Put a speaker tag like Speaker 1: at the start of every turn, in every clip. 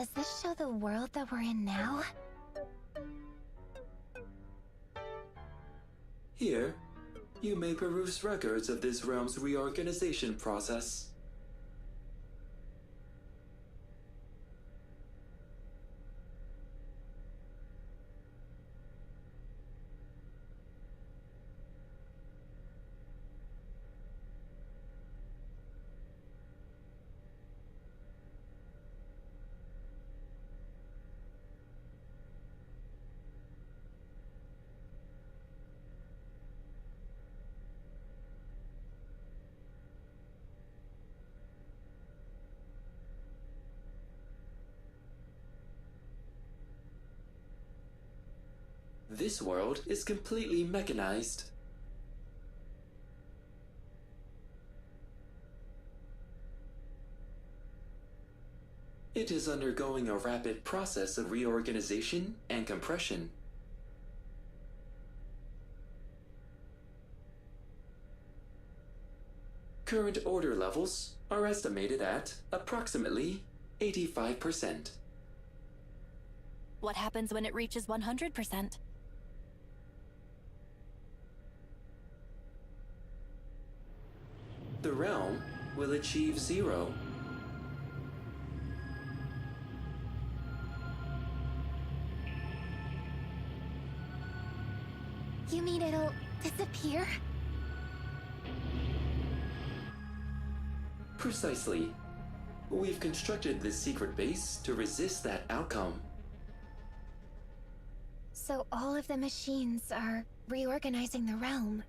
Speaker 1: Does this show the world that we're in now?
Speaker 2: Here, you may peruse records of this realm's reorganization process. This world is completely mechanized. It is undergoing a rapid process of reorganization and compression. Current order levels are estimated at approximately 85%.
Speaker 3: What happens when it reaches 100%?
Speaker 2: The realm will achieve 0.
Speaker 1: You mean it'll disappear?
Speaker 2: Precisely. We've constructed this secret base to resist that outcome.
Speaker 1: So all of the machines are reorganizing the realm.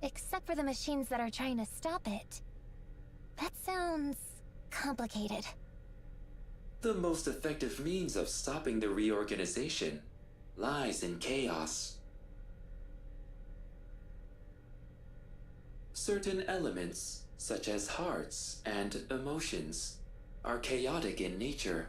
Speaker 1: Except for the machines that are trying to stop it. That sounds complicated.
Speaker 2: The most effective means of stopping the reorganization lies in chaos. Certain elements, such as hearts and emotions, are chaotic in nature.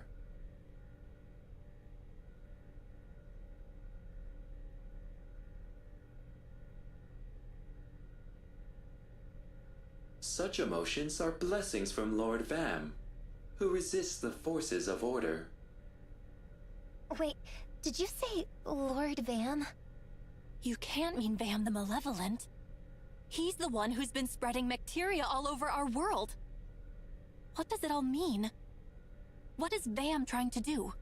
Speaker 2: Such emotions are blessings from Lord Vam, who resists the forces of order.
Speaker 1: Wait, did you say Lord Vam?
Speaker 3: You can't mean Vam the Malevolent. He's the one who's been spreading bacteria all over our world. What does it all mean? What is Vam trying to do?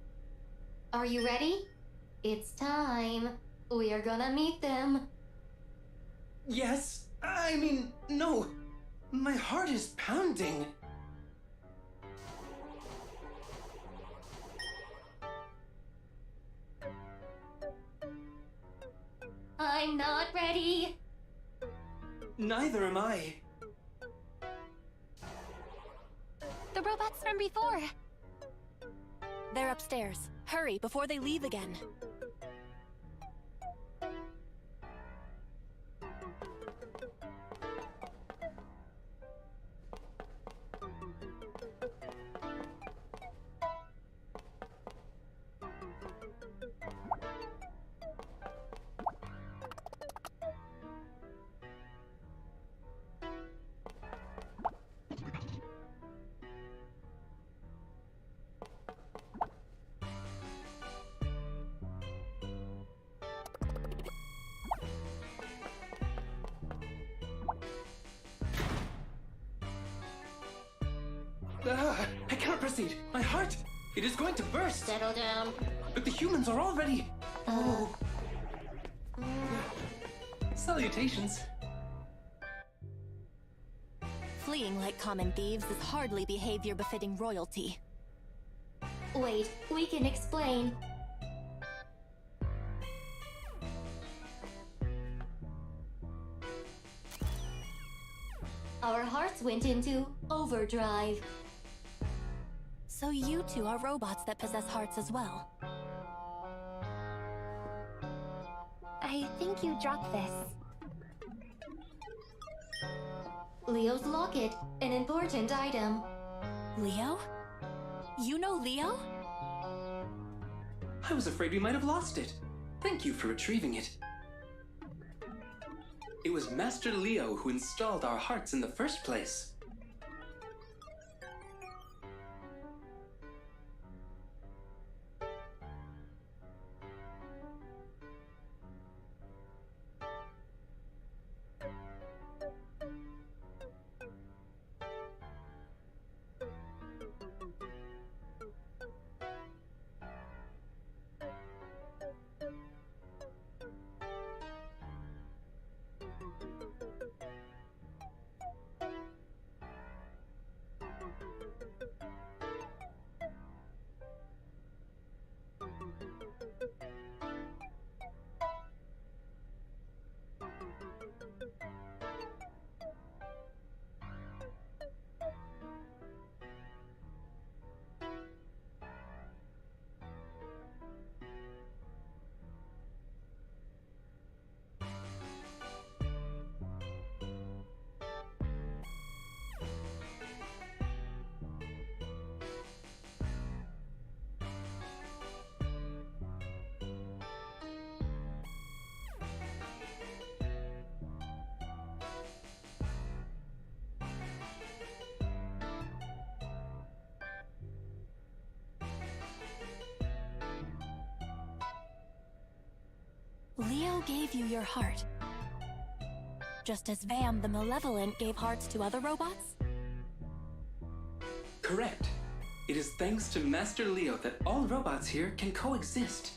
Speaker 4: Are you ready? It's time. We are gonna meet them.
Speaker 5: Yes, I mean, no. My heart is pounding.
Speaker 4: I'm not ready.
Speaker 5: Neither am I.
Speaker 1: The robots from before.
Speaker 3: They're upstairs. Hurry, before they leave again.
Speaker 5: I cannot proceed. My heart! It is going to burst!
Speaker 4: Settle down.
Speaker 5: But the humans are already... Oh. Salutations.
Speaker 3: Fleeing like common thieves is hardly behavior befitting royalty.
Speaker 4: Wait, we can explain. Our hearts went into overdrive.
Speaker 3: So you two are robots that possess hearts as well.
Speaker 1: I think you dropped this.
Speaker 4: Leo's locket, an important item.
Speaker 3: Leo? You know Leo?
Speaker 5: I was afraid we might have lost it. Thank you for retrieving it. It was Master Leo who installed our hearts in the first place.
Speaker 3: Leo gave you your heart. Just as Vam the Malevolent gave hearts to other robots?
Speaker 5: Correct. It is thanks to Master Leo that all robots here can coexist.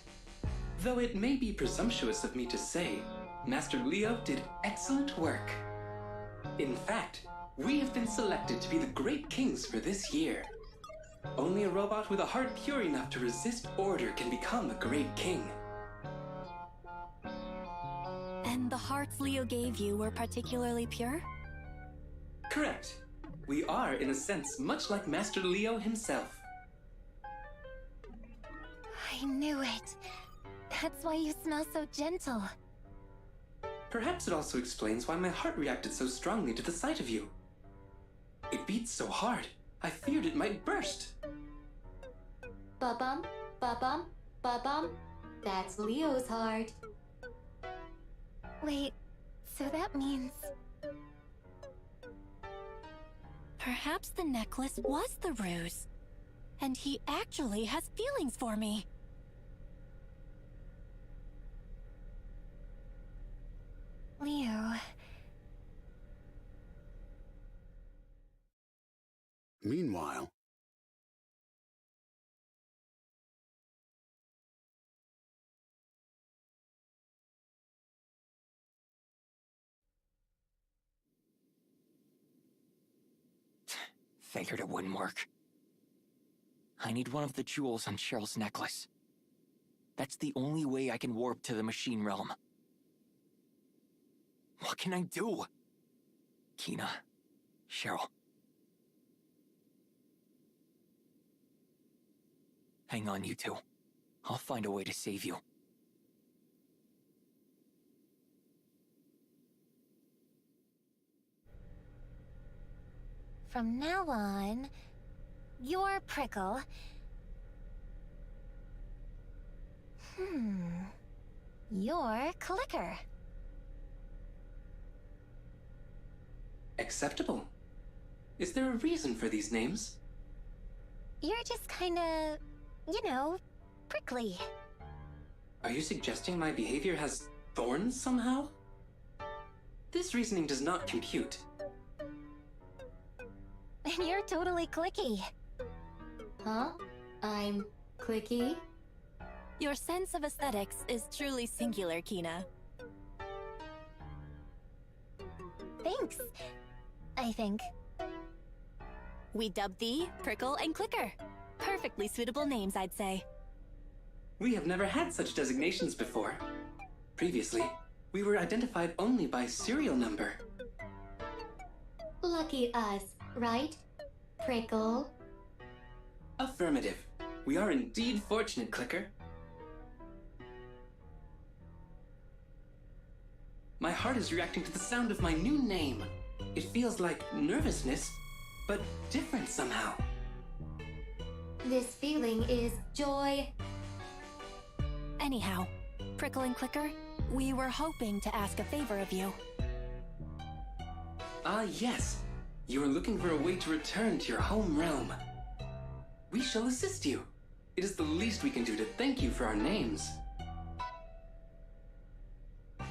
Speaker 5: Though it may be presumptuous of me to say, Master Leo did excellent work. In fact, we have been selected to be the Great Kings for this year. Only a robot with a heart pure enough to resist order can become a Great King.
Speaker 3: And the hearts Leo gave you were particularly pure?
Speaker 5: Correct. We are, in a sense, much like Master Leo himself.
Speaker 1: I knew it. That's why you smell so gentle.
Speaker 5: Perhaps it also explains why my heart reacted so strongly to the sight of you. It beats so hard, I feared it might burst.
Speaker 4: Ba-bum, ba-bum, ba-bum. That's Leo's heart.
Speaker 1: Wait, so that means...
Speaker 3: Perhaps the necklace was the ruse. And he actually has feelings for me.
Speaker 1: Leo...
Speaker 6: Meanwhile,
Speaker 7: Figured it wouldn't work. I need one of the jewels on Cheryl's necklace. That's the only way I can warp to the machine realm. What can I do? Kina, Cheryl. Hang on, you two. I'll find a way to save you.
Speaker 1: From now on, you're Prickle. You're Clicker.
Speaker 5: Acceptable. Is there a reason for these names?
Speaker 1: You're just kinda, you know, prickly.
Speaker 5: Are you suggesting my behavior has thorns somehow? This reasoning does not compute.
Speaker 1: And you're totally clicky.
Speaker 4: Huh? I'm clicky?
Speaker 3: Your sense of aesthetics is truly singular, Kina.
Speaker 1: Thanks, I think.
Speaker 3: We dubbed thee Prickle and Clicker. Perfectly suitable names, I'd say.
Speaker 5: We have never had such designations before. Previously, we were identified only by serial number.
Speaker 4: Lucky us, right? Prickle?
Speaker 5: Affirmative. We are indeed fortunate, Clicker. My heart is reacting to the sound of my new name. It feels like nervousness, but different somehow.
Speaker 4: This feeling is joy.
Speaker 3: Anyhow, Prickle and Clicker, we were hoping to ask a favor of you.
Speaker 5: Ah, yes. You are looking for a way to return to your home realm. We shall assist you. It is the least we can do to thank you for our names.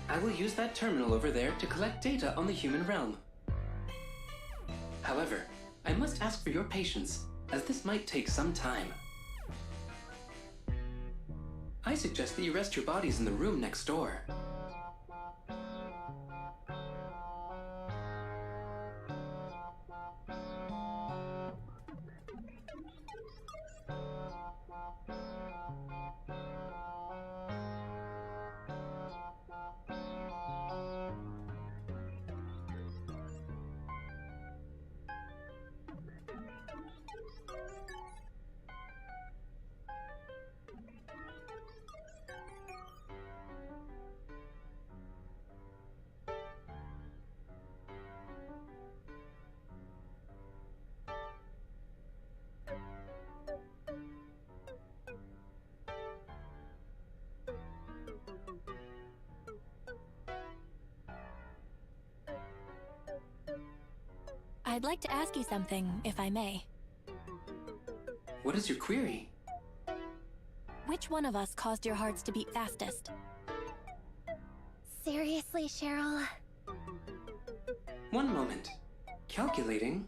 Speaker 5: I will use that terminal over there to collect data on the human realm. However, I must ask for your patience, as this might take some time. I suggest that you rest your bodies in the room next door.
Speaker 3: I'd like to ask you something, if I may.
Speaker 5: What is your query?
Speaker 3: Which one of us caused your hearts to beat fastest?
Speaker 1: Seriously, Cheryl?
Speaker 5: One moment. Calculating.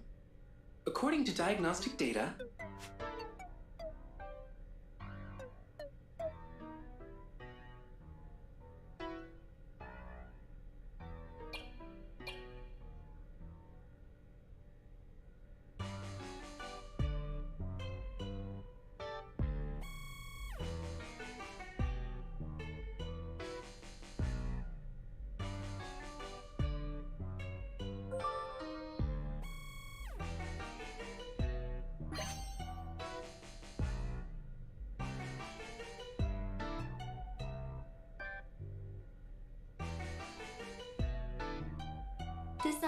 Speaker 5: According to diagnostic data,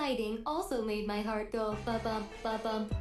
Speaker 4: deciding also made my heart go ba-bump, ba-bump.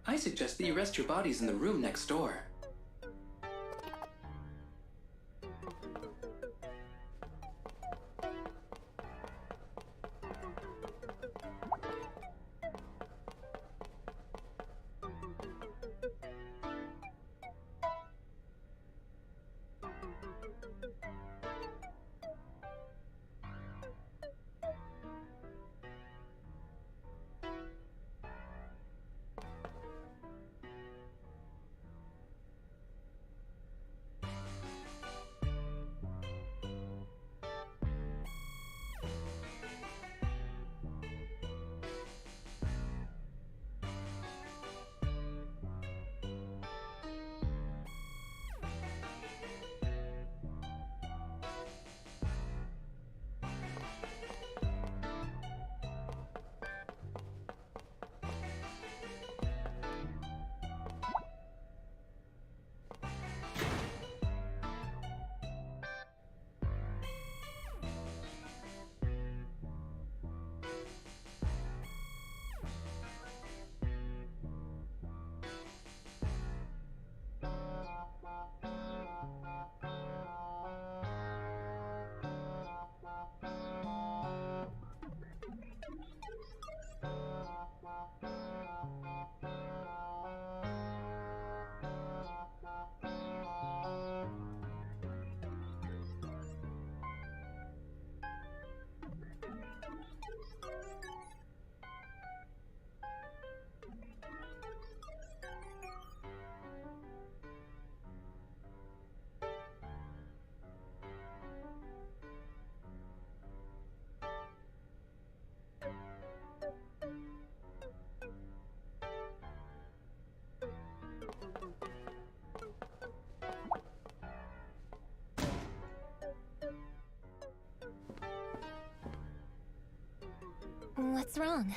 Speaker 4: I suggest that you rest your bodies in the room next door.
Speaker 1: What's wrong?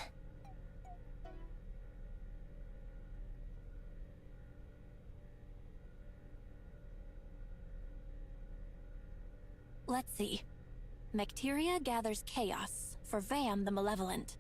Speaker 3: Let's see. Bacteria gathers chaos for Vam the Malevolent.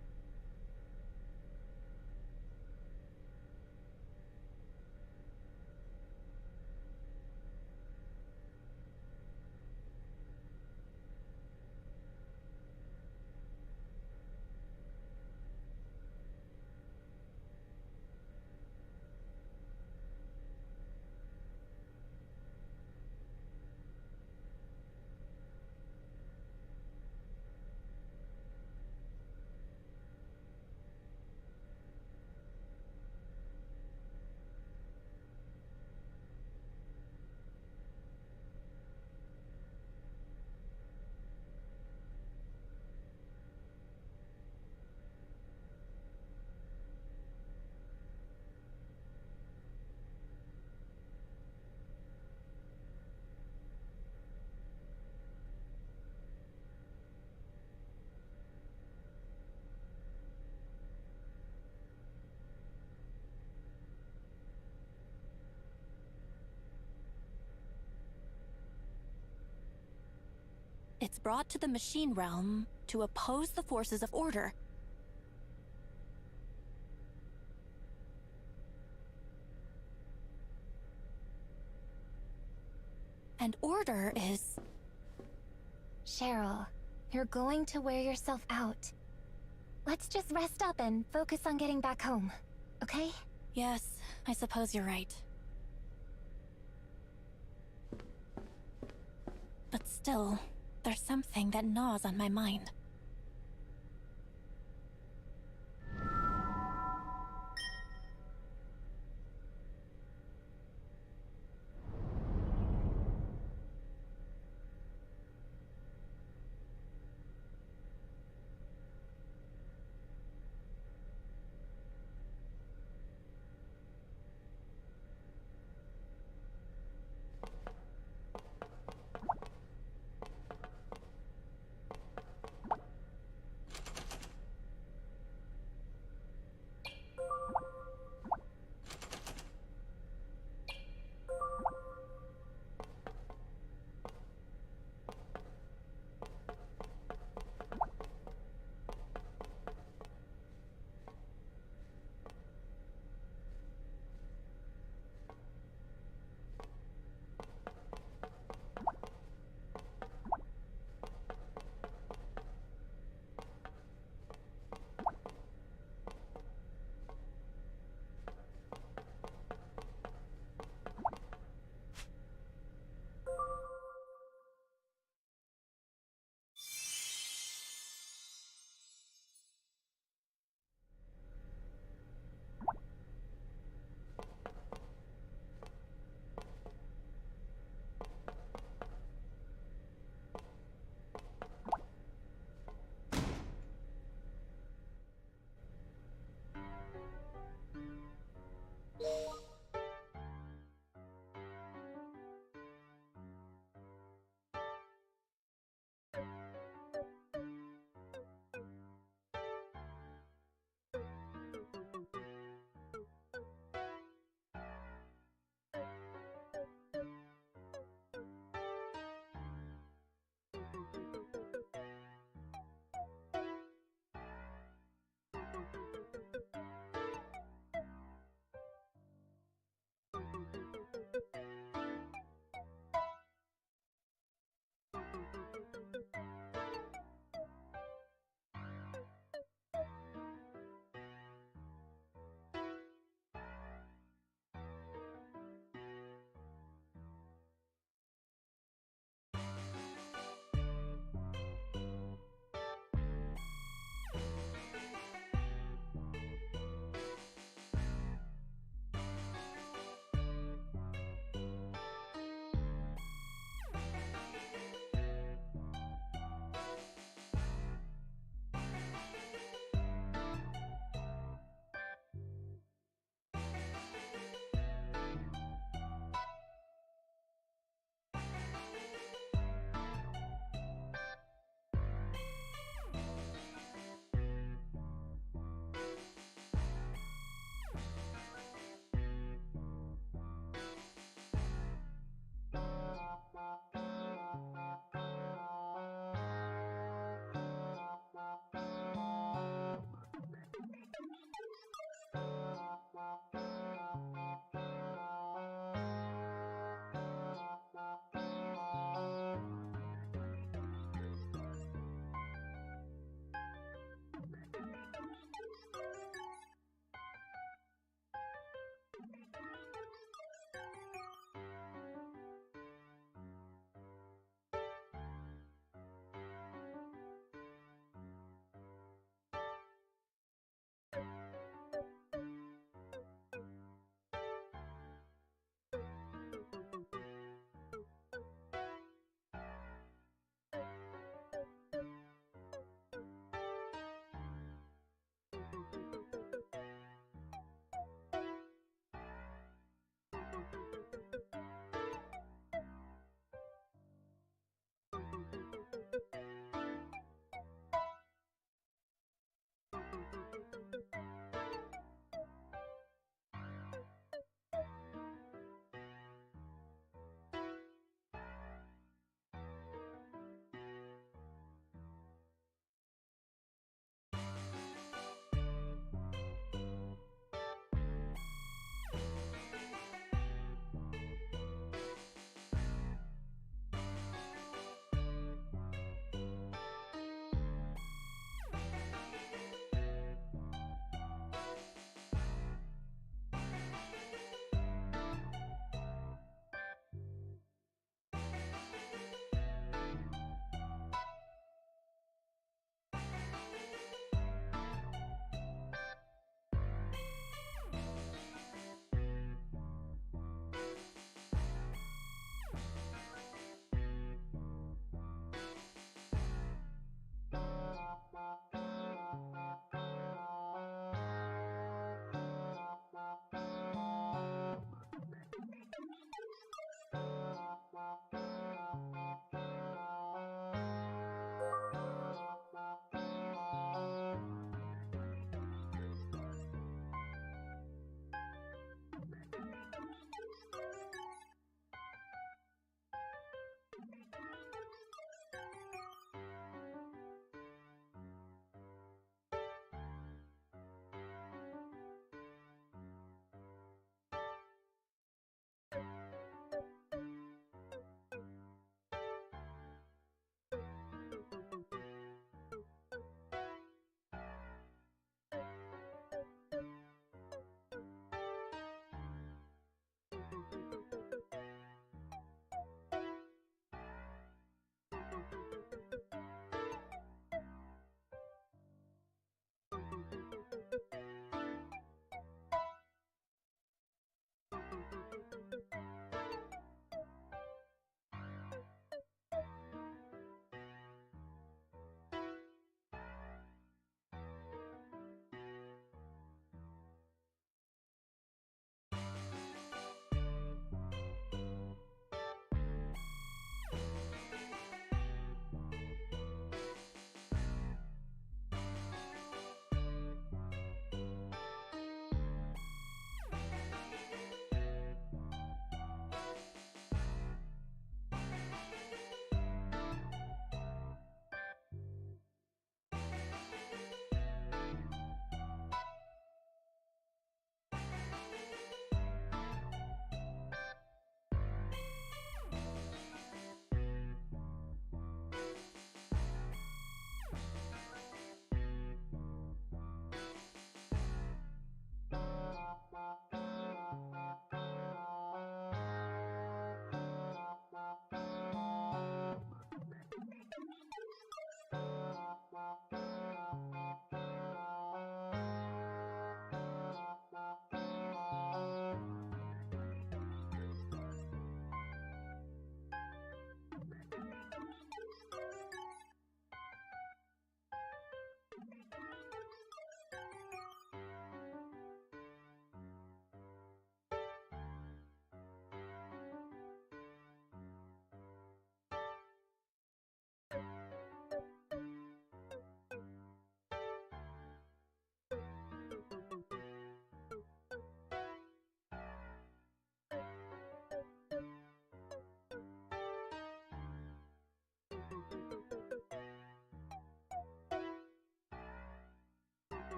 Speaker 3: It's brought to the machine realm to oppose the forces of order. And order is...
Speaker 1: Cheryl, you're going to wear yourself out. Let's just rest up and focus on getting back home, okay?
Speaker 3: Yes, I suppose you're right. But still, there's something that gnaws on my mind.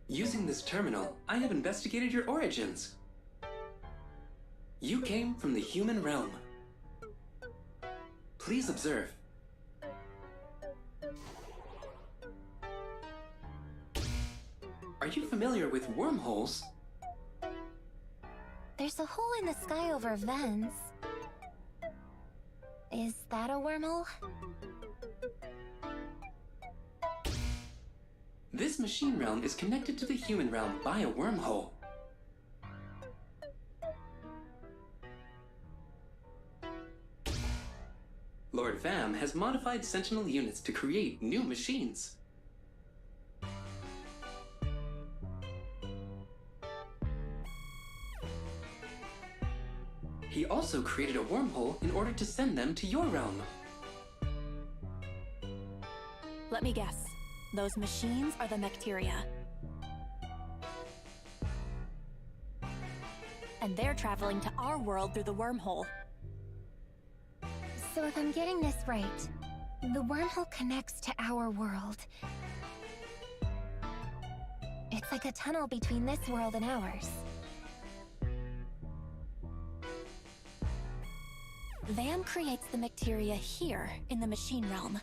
Speaker 5: Using this terminal, I have investigated your origins. You came from the human realm. Please observe. Are you familiar with wormholes?
Speaker 1: There's a hole in the sky over Vens. Is that a wormhole?
Speaker 5: This machine realm is connected to the human realm by a wormhole. Lord Vam has modified Sentinel units to create new machines. He also created a wormhole in order to send them to your realm.
Speaker 3: Let me guess. Those machines are the Mecteria. And they're traveling to our world through the wormhole.
Speaker 1: So if I'm getting this right, the wormhole connects to our world. It's like a tunnel between this world and ours.
Speaker 3: Vam creates the Mecteria here in the machine realm.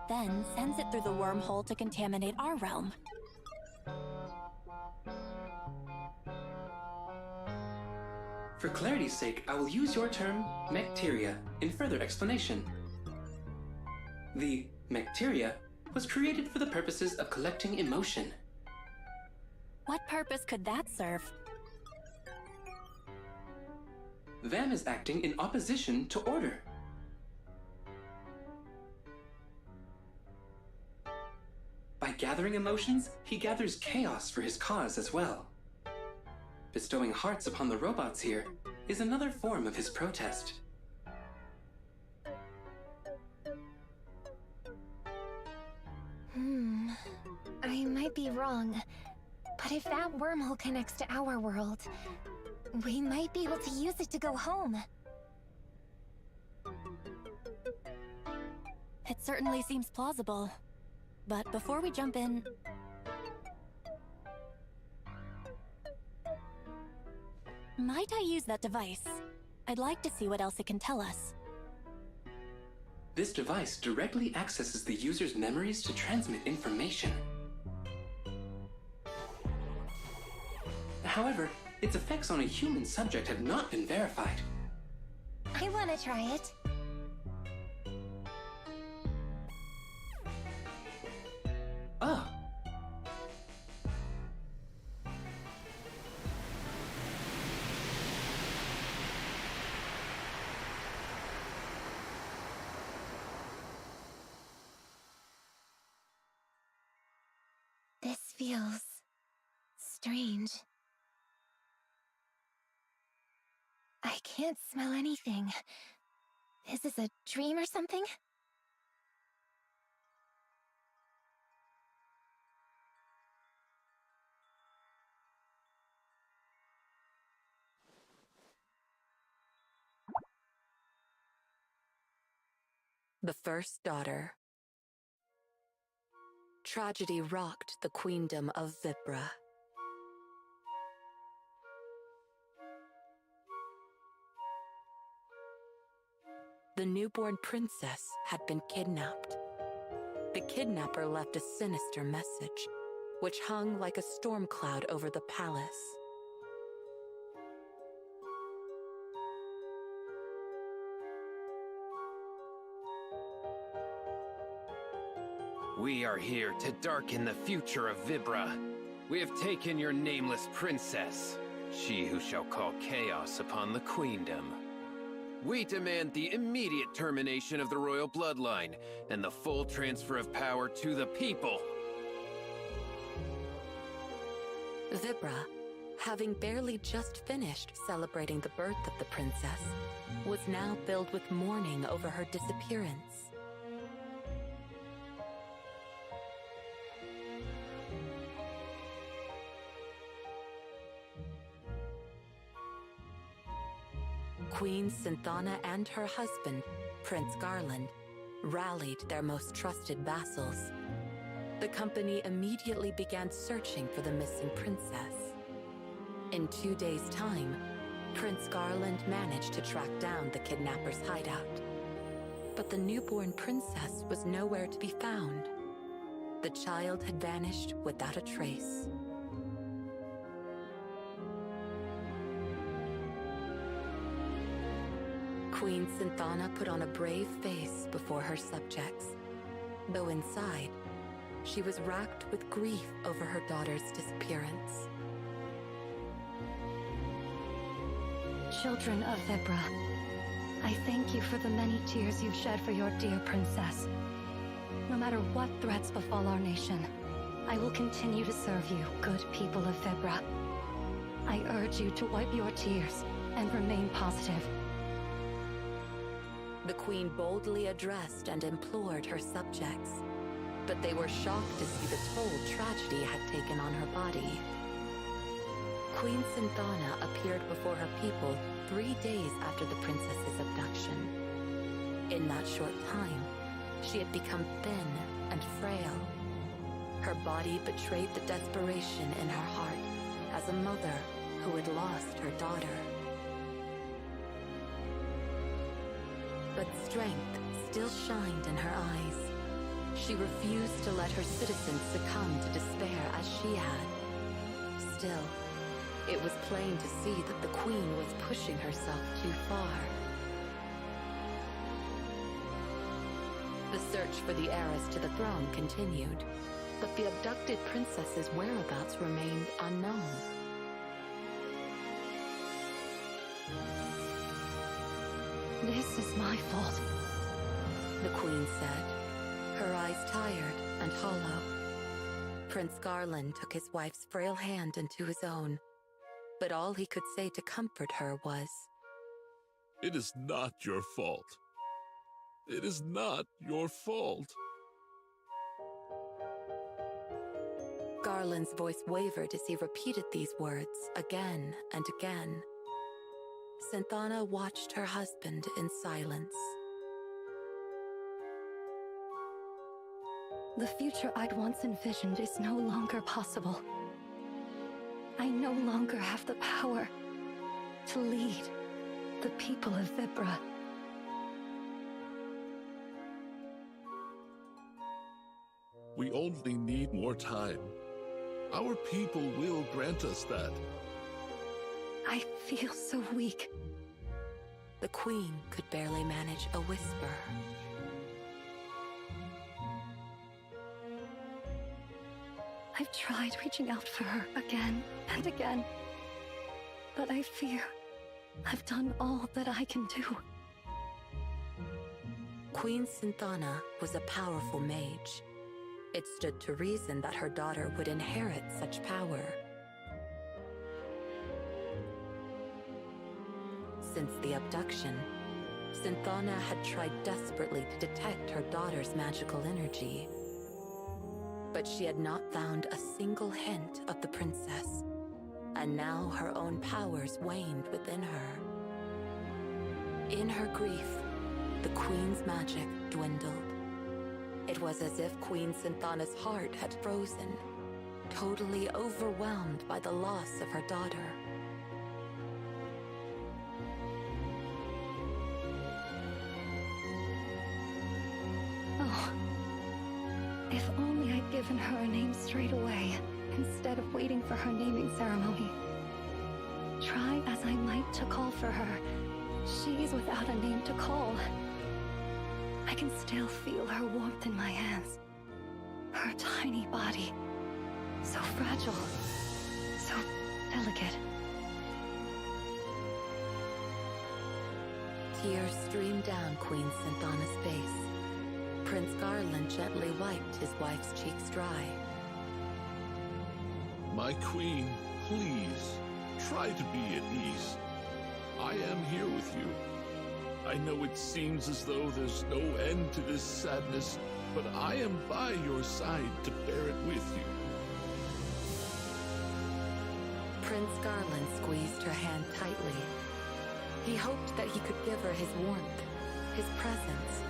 Speaker 3: Then sends it through the wormhole to contaminate our realm.
Speaker 5: For clarity's sake, I will use your term, Mecteria, in further explanation. The Mecteria was created for the purposes of collecting emotion.
Speaker 3: What purpose could that serve?
Speaker 5: Vam is acting in opposition to order. By gathering emotions, he gathers chaos for his cause as well. Bestowing hearts upon the robots here is another form of his protest.
Speaker 1: I might be wrong, but if that wormhole connects to our world, we might be able to use it to go home.
Speaker 3: It certainly seems plausible. But before we jump in... Might I use that device? I'd like to see what else it can tell us.
Speaker 5: This device directly accesses the user's memories to transmit information. However, its effects on a human subject have not been verified.
Speaker 1: I want to try it.
Speaker 5: Ah!
Speaker 1: feels strange. I can't smell anything. Is this a dream or something?
Speaker 8: The first daughter. Tragedy rocked the queendom of Vibra. The newborn princess had been kidnapped. The kidnapper left a sinister message, which hung like a storm cloud over the palace.
Speaker 9: We are here to darken the future of Vibra. We have taken your nameless princess, she who shall call chaos upon the queendom. We demand the immediate termination of the royal bloodline and the full transfer of power to the people.
Speaker 8: Vibra, having barely just finished celebrating the birth of the princess, was now filled with mourning over her disappearance. Queen Synthana and her husband, Prince Garland, rallied their most trusted vassals. The company immediately began searching for the missing princess. In 2 days' time, Prince Garland managed to track down the kidnapper's hideout. But the newborn princess was nowhere to be found. The child had vanished without a trace. Queen Synthana put on a brave face before her subjects, though inside, she was racked with grief over her daughter's disappearance.
Speaker 10: Children of Vibra, I thank you for the many tears you've shed for your dear princess. No matter what threats befall our nation, I will continue to serve you, good people of Vibra. I urge you to wipe your tears and remain positive.
Speaker 8: The queen boldly addressed and implored her subjects, but they were shocked to see the toll tragedy had taken on her body. Queen Synthana appeared before her people 3 days after the princess's abduction. In that short time, she had become thin and frail. Her body betrayed the desperation in her heart as a mother who had lost her daughter. But strength still shined in her eyes. She refused to let her citizens succumb to despair as she had. Still, it was plain to see that the queen was pushing herself too far. The search for the heiress to the throne continued, but the abducted princess's whereabouts remained unknown.
Speaker 10: This is my fault,
Speaker 8: the queen said, her eyes tired and hollow. Prince Garland took his wife's frail hand into his own, but all he could say to comfort her was,
Speaker 11: "It is not your fault. It is not your fault."
Speaker 8: Garland's voice wavered as he repeated these words again and again. Synthana watched her husband in silence.
Speaker 10: the future I'd once envisioned is no longer possible. I no longer have the power to lead the people of Vibra.
Speaker 11: We only need more time. Our people will grant us that.
Speaker 10: I feel so weak.
Speaker 8: The queen could barely manage a whisper.
Speaker 10: I've tried reaching out for her again and again, but I fear I've done all that I can do.
Speaker 8: Queen Synthana was a powerful mage. It stood to reason that her daughter would inherit such power. Since the abduction, Synthana had tried desperately to detect her daughter's magical energy. But she had not found a single hint of the princess, and now her own powers waned within her. In her grief, the queen's magic dwindled. It was as if Queen Synthana's heart had frozen, totally overwhelmed by the loss of her daughter.
Speaker 10: Oh, if only I'd given her a name straight away, instead of waiting for her naming ceremony. Try as I might to call for her, she's without a name to call. I can still feel her warmth in my hands. Her tiny body, so fragile, so delicate.
Speaker 8: Tears streamed down Queen Synthana's face. Prince Garland gently wiped his wife's cheeks dry.
Speaker 11: My queen, please, try to be at ease. I am here with you. I know it seems as though there's no end to this sadness, but I am by your side to bear it with you.
Speaker 8: Prince Garland squeezed her hand tightly. He hoped that he could give her his warmth, his presence,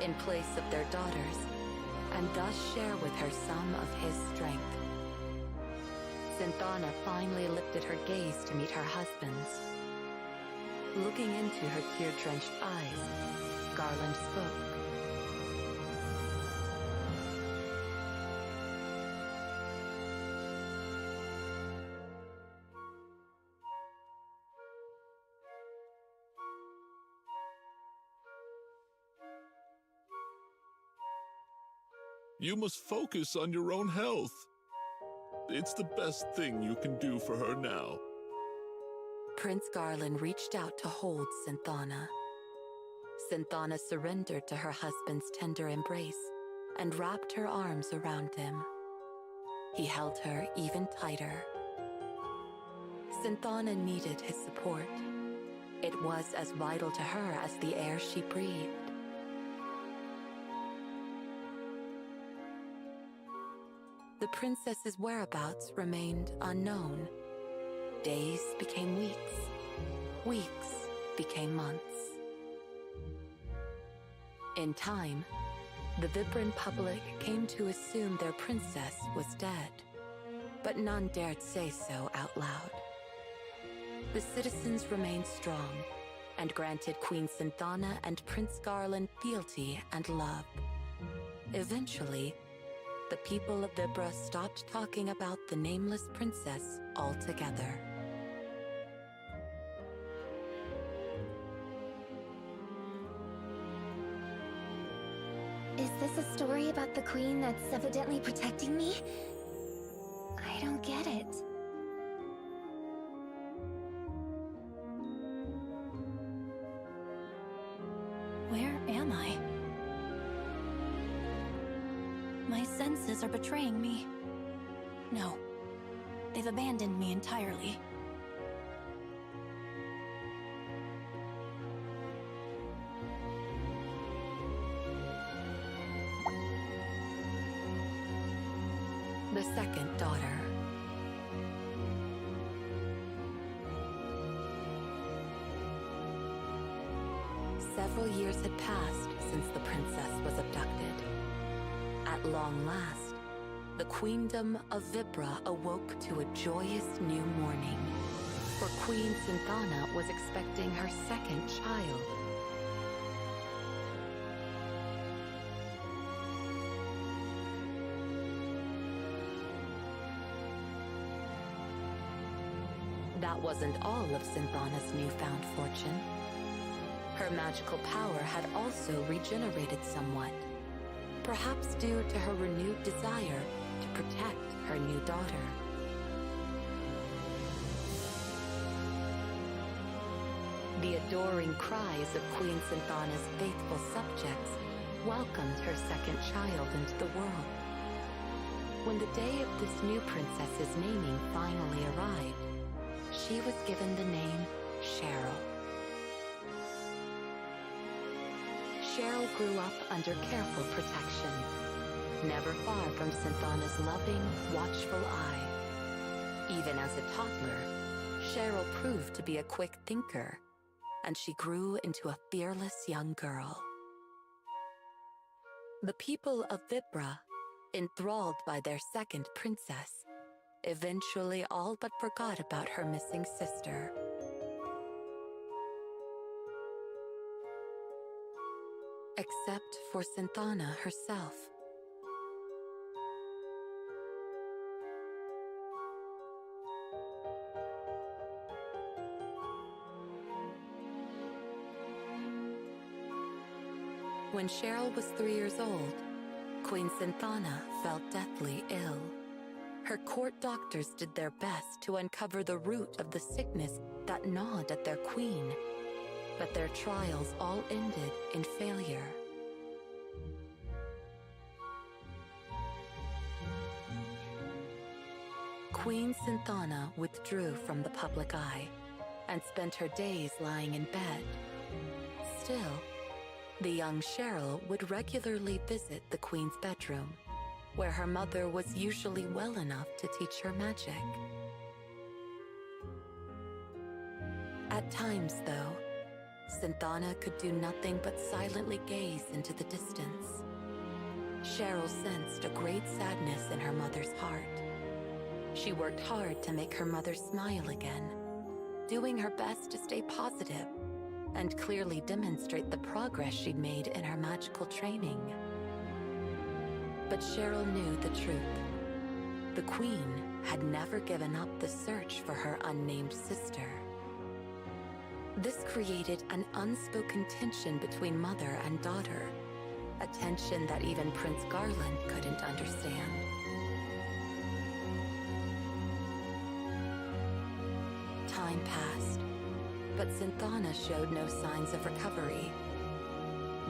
Speaker 8: in place of their daughters, and thus share with her some of his strength. Synthana finally lifted her gaze to meet her husband's. Looking into her tear-drenched eyes, Garland spoke.
Speaker 11: You must focus on your own health. It's the best thing you can do for her now.
Speaker 8: Prince Garland reached out to hold Synthana. Synthana surrendered to her husband's tender embrace and wrapped her arms around him. He held her even tighter. Synthana needed his support. It was as vital to her as the air she breathed. The princess's whereabouts remained unknown. Days became weeks. Weeks became months. In time, the Vibran public came to assume their princess was dead, but none dared say so out loud. The citizens remained strong and granted Queen Synthana and Prince Garland fealty and love. Eventually, the people of Vibra stopped talking about the nameless princess altogether.
Speaker 1: Is this a story about the queen that's evidently protecting me? I don't get it.
Speaker 3: Where am I? My senses are betraying me. No, they've abandoned me entirely.
Speaker 8: The second daughter. Several years had passed since the princess was abducted. At long last, the queendom of Vibra awoke to a joyous new morning, for Queen Synthana was expecting her second child. That wasn't all of Synthana's newfound fortune. Her magical power had also regenerated somewhat, perhaps due to her renewed desire to protect her new daughter. The adoring cries of Queen Synthana's faithful subjects welcomed her second child into the world. When the day of this new princess's naming finally arrived, she was given the name Cheryl. Cheryl grew up under careful protection, never far from Synthana's loving, watchful eye. Even as a toddler, Cheryl proved to be a quick thinker, and she grew into a fearless young girl. The people of Vibra, enthralled by their second princess, eventually all but forgot about her missing sister. Except for Synthana herself. When Cheryl was 3 years old, Queen Synthana fell deathly ill. Her court doctors did their best to uncover the root of the sickness that gnawed at their queen, but their trials all ended in failure. Queen Synthana withdrew from the public eye and spent her days lying in bed. Still, the young Cheryl would regularly visit the queen's bedroom, where her mother was usually well enough to teach her magic. At times, though, Synthana could do nothing but silently gaze into the distance. Cheryl sensed a great sadness in her mother's heart. She worked hard to make her mother smile again, doing her best to stay positive and clearly demonstrate the progress she'd made in her magical training. But Cheryl knew the truth. The Queen had never given up the search for her unnamed sister. This created an unspoken tension between mother and daughter, a tension that even Prince Garland couldn't understand. Time passed, but Synthana showed no signs of recovery.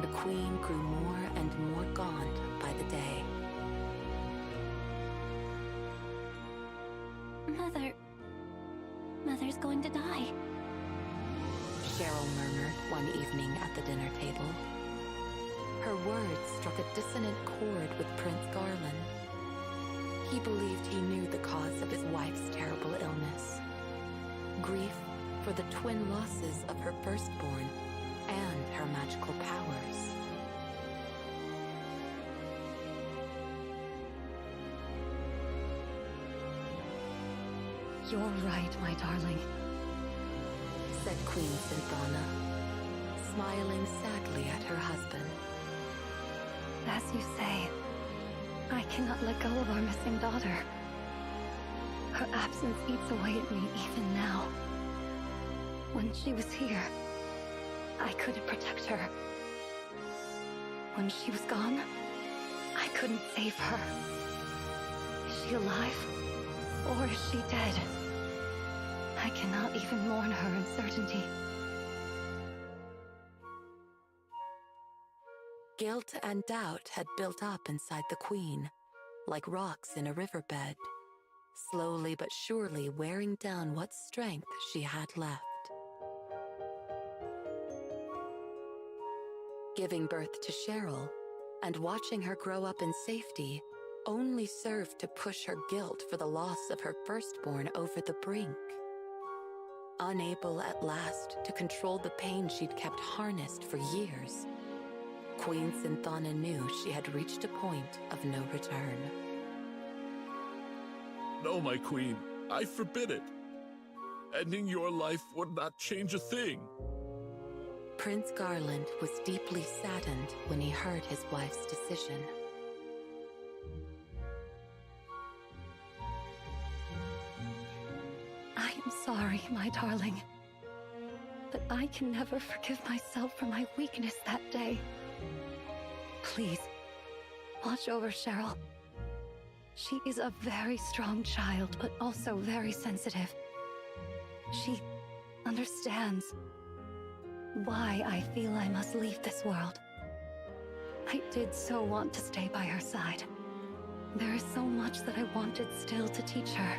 Speaker 8: The Queen grew more and more gaunt by the day.
Speaker 1: Mother's going to die.
Speaker 8: Cheryl murmured one evening at the dinner table. Her words struck a dissonant chord with Prince Garland. He believed he knew the cause of his wife's terrible illness. Grief for the twin losses of her firstborn and her magical powers.
Speaker 10: You're right, my darling,
Speaker 8: said Queen Synthana, smiling sadly at her husband.
Speaker 10: As you say, I cannot let go of our missing daughter. Her absence eats away at me even now. When she was here, I couldn't protect her. When she was gone, I couldn't save her. Is she alive? Or is she dead? I cannot even mourn her uncertainty.
Speaker 8: Guilt and doubt had built up inside the Queen, like rocks in a riverbed, slowly but surely wearing down what strength she had left. Giving birth to Cheryl and watching her grow up in safety only served to push her guilt for the loss of her firstborn over the brink. Unable at last to control the pain she'd kept harnessed for years, Queen Synthana knew she had reached a point of no return.
Speaker 11: No, my queen, I forbid it. Ending your life would not change a thing.
Speaker 8: Prince Garland was deeply saddened when he heard his wife's decision.
Speaker 10: I am sorry, my darling, but I can never forgive myself for my weakness that day. Please, watch over Cheryl. She is a very strong child, but also very sensitive. She understands why I feel I must leave this world. I did so want to stay by her side. There is so much that I wanted still to teach her.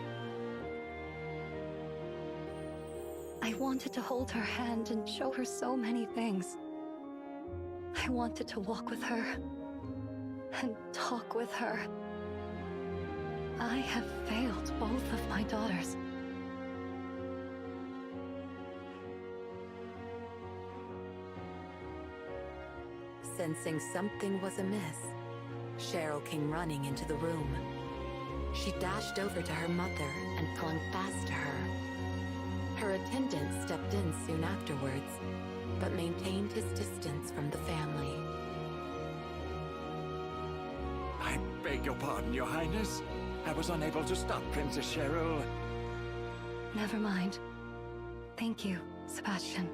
Speaker 10: I wanted to hold her hand and show her so many things. I wanted to walk with her and talk with her. I have failed both of my daughters.
Speaker 8: Sensing something was amiss, Cheryl came running into the room. She dashed over to her mother and clung fast to her. Her attendant stepped in soon afterwards, but maintained his distance from the family.
Speaker 7: I beg your pardon, Your Highness. I was unable to stop Princess Cheryl.
Speaker 10: Never mind. Thank you, Sebastian.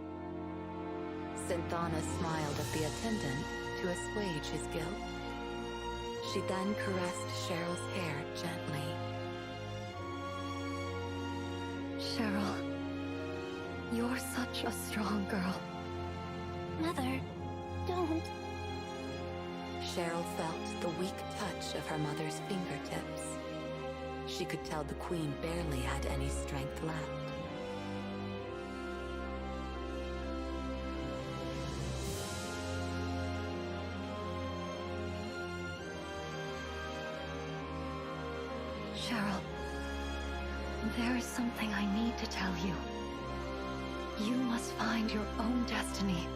Speaker 8: Synthana smiled at the attendant to assuage his guilt. She then caressed Cheryl's hair gently.
Speaker 10: Cheryl, you're such a strong girl.
Speaker 1: Mother, don't.
Speaker 8: Cheryl felt the weak touch of her mother's fingertips. She could tell the Queen barely had any strength left.
Speaker 10: Cheryl, there is something I need to tell you. You must find your own destiny.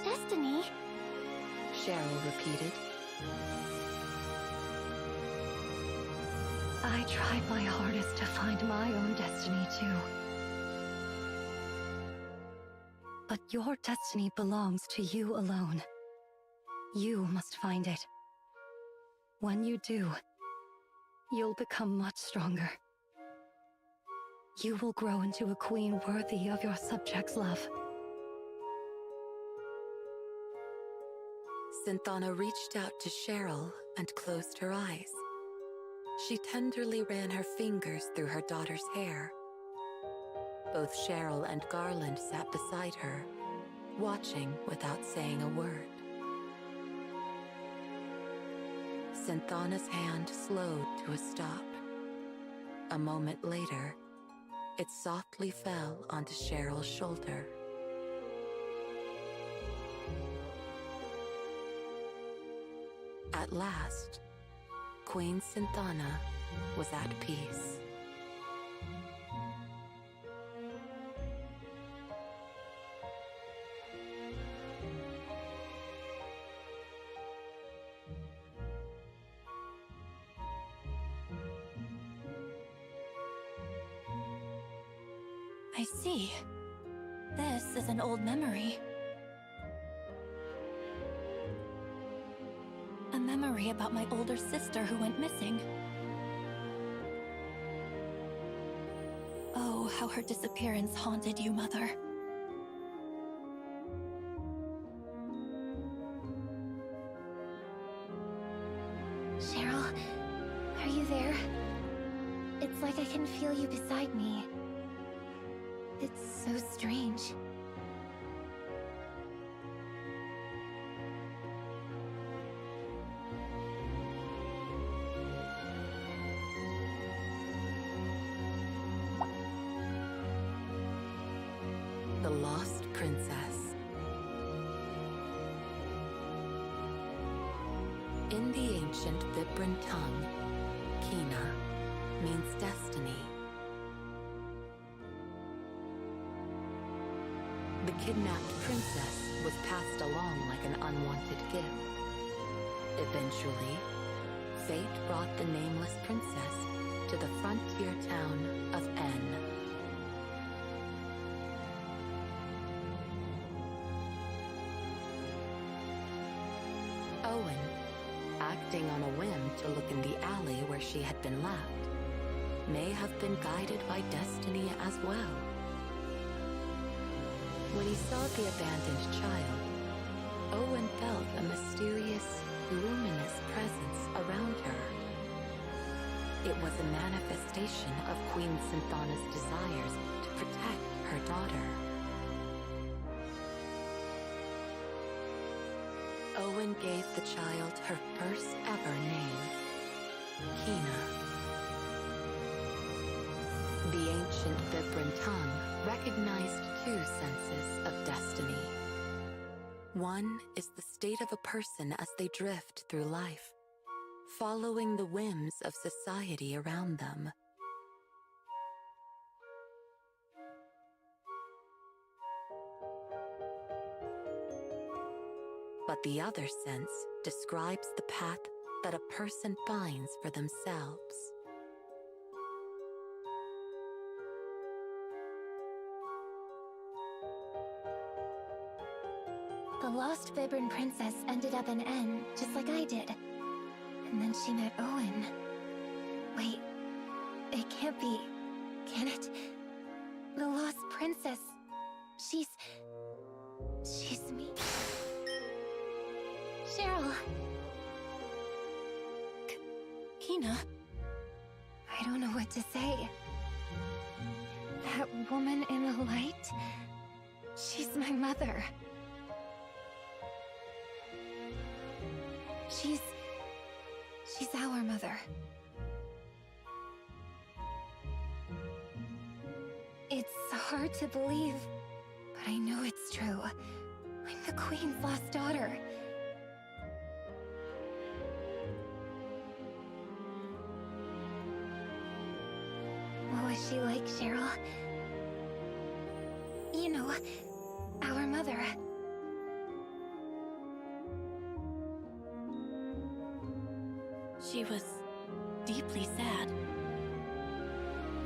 Speaker 1: Destiny?
Speaker 8: Cheryl repeated.
Speaker 10: I tried my hardest to find my own destiny too. But your destiny belongs to you alone. You must find it. When you do, you'll become much stronger. You will grow into a queen worthy of your subjects' love.
Speaker 8: Synthana reached out to Cheryl and closed her eyes. She tenderly ran her fingers through her daughter's hair. Both Cheryl and Garland sat beside her, watching without saying a word. Synthana's hand slowed to a stop. A moment later, it softly fell onto Cheryl's shoulder. At last, Queen Synthana was at peace.
Speaker 3: I see. This is an old memory. A memory about my older sister who went missing. Oh, how her disappearance haunted you, Mother.
Speaker 1: Cheryl, are you there? It's like I can feel you beside me. It's so strange.
Speaker 8: The Lost Princess. In the ancient Vibran tongue, Kina means destiny. The kidnapped princess was passed along like an unwanted gift. Eventually, fate brought the nameless princess to the frontier town of N. Owen, acting on a whim to look in the alley where she had been left, may have been guided by destiny as well. When he saw the abandoned child, Owen felt a mysterious, luminous presence around her. It was a manifestation of Queen Synthana's desires to protect her daughter. Owen gave the child her first ever name, Kina. The ancient Vibran tongue recognized two senses of destiny. One is the state of a person as they drift through life, following the whims of society around them. But the other sense describes the path that a person finds for themselves.
Speaker 1: The lost Vibran princess ended up in N, just like I did. And then she met Owen. Wait, it can't be, can it? The lost princess. She's me. Cheryl.
Speaker 3: Kina?
Speaker 1: I don't know what to say. That woman in the light? She's my mother. She's our mother. It's hard to believe, but I know it's true. I'm the Queen's lost daughter. What was she like, Cheryl? You know, our mother.
Speaker 3: She was deeply sad.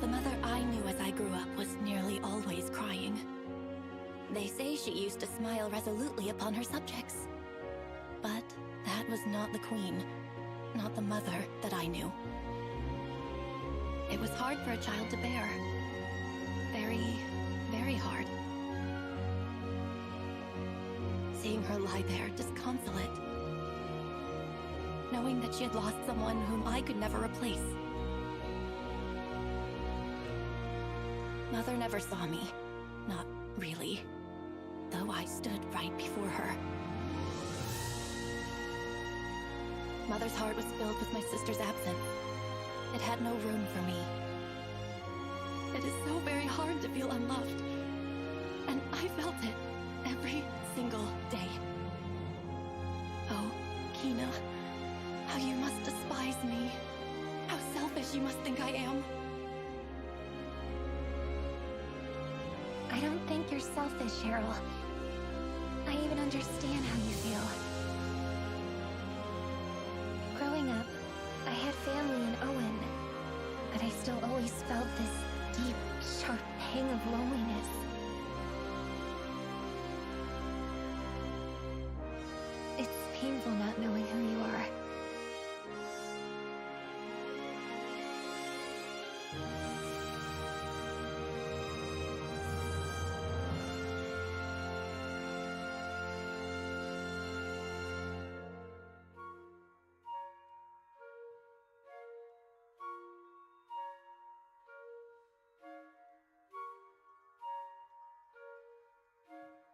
Speaker 3: The mother I knew as I grew up was nearly always crying. They say she used to smile resolutely upon her subjects. But that was not the Queen, not the mother that I knew. It was hard for a child to bear. Very, very hard. Seeing her lie there disconsolate. Knowing that she had lost someone whom I could never replace. Mother never saw me. Not really. Though I stood right before her. Mother's heart was filled with my sister's absence. It had no room for me. It is so very hard to feel unloved. And I felt it every single day. Oh, Kina. How you must despise me. How selfish you must think I am.
Speaker 1: I don't think you're selfish, Cheryl. I even understand how you feel. Growing up, I had family in Owen, but I still always felt this deep, sharp pang of loneliness. It's painful not knowing who you are.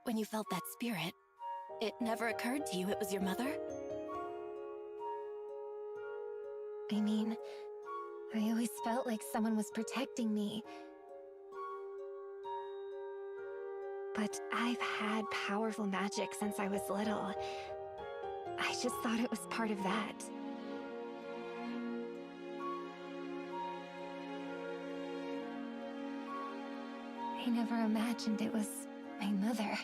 Speaker 3: When you felt that spirit, it never occurred to you it was your mother?
Speaker 1: I mean, I always felt like someone was protecting me. But I've had powerful magic since I was little. I just thought it was part of that. I never imagined it was my mother.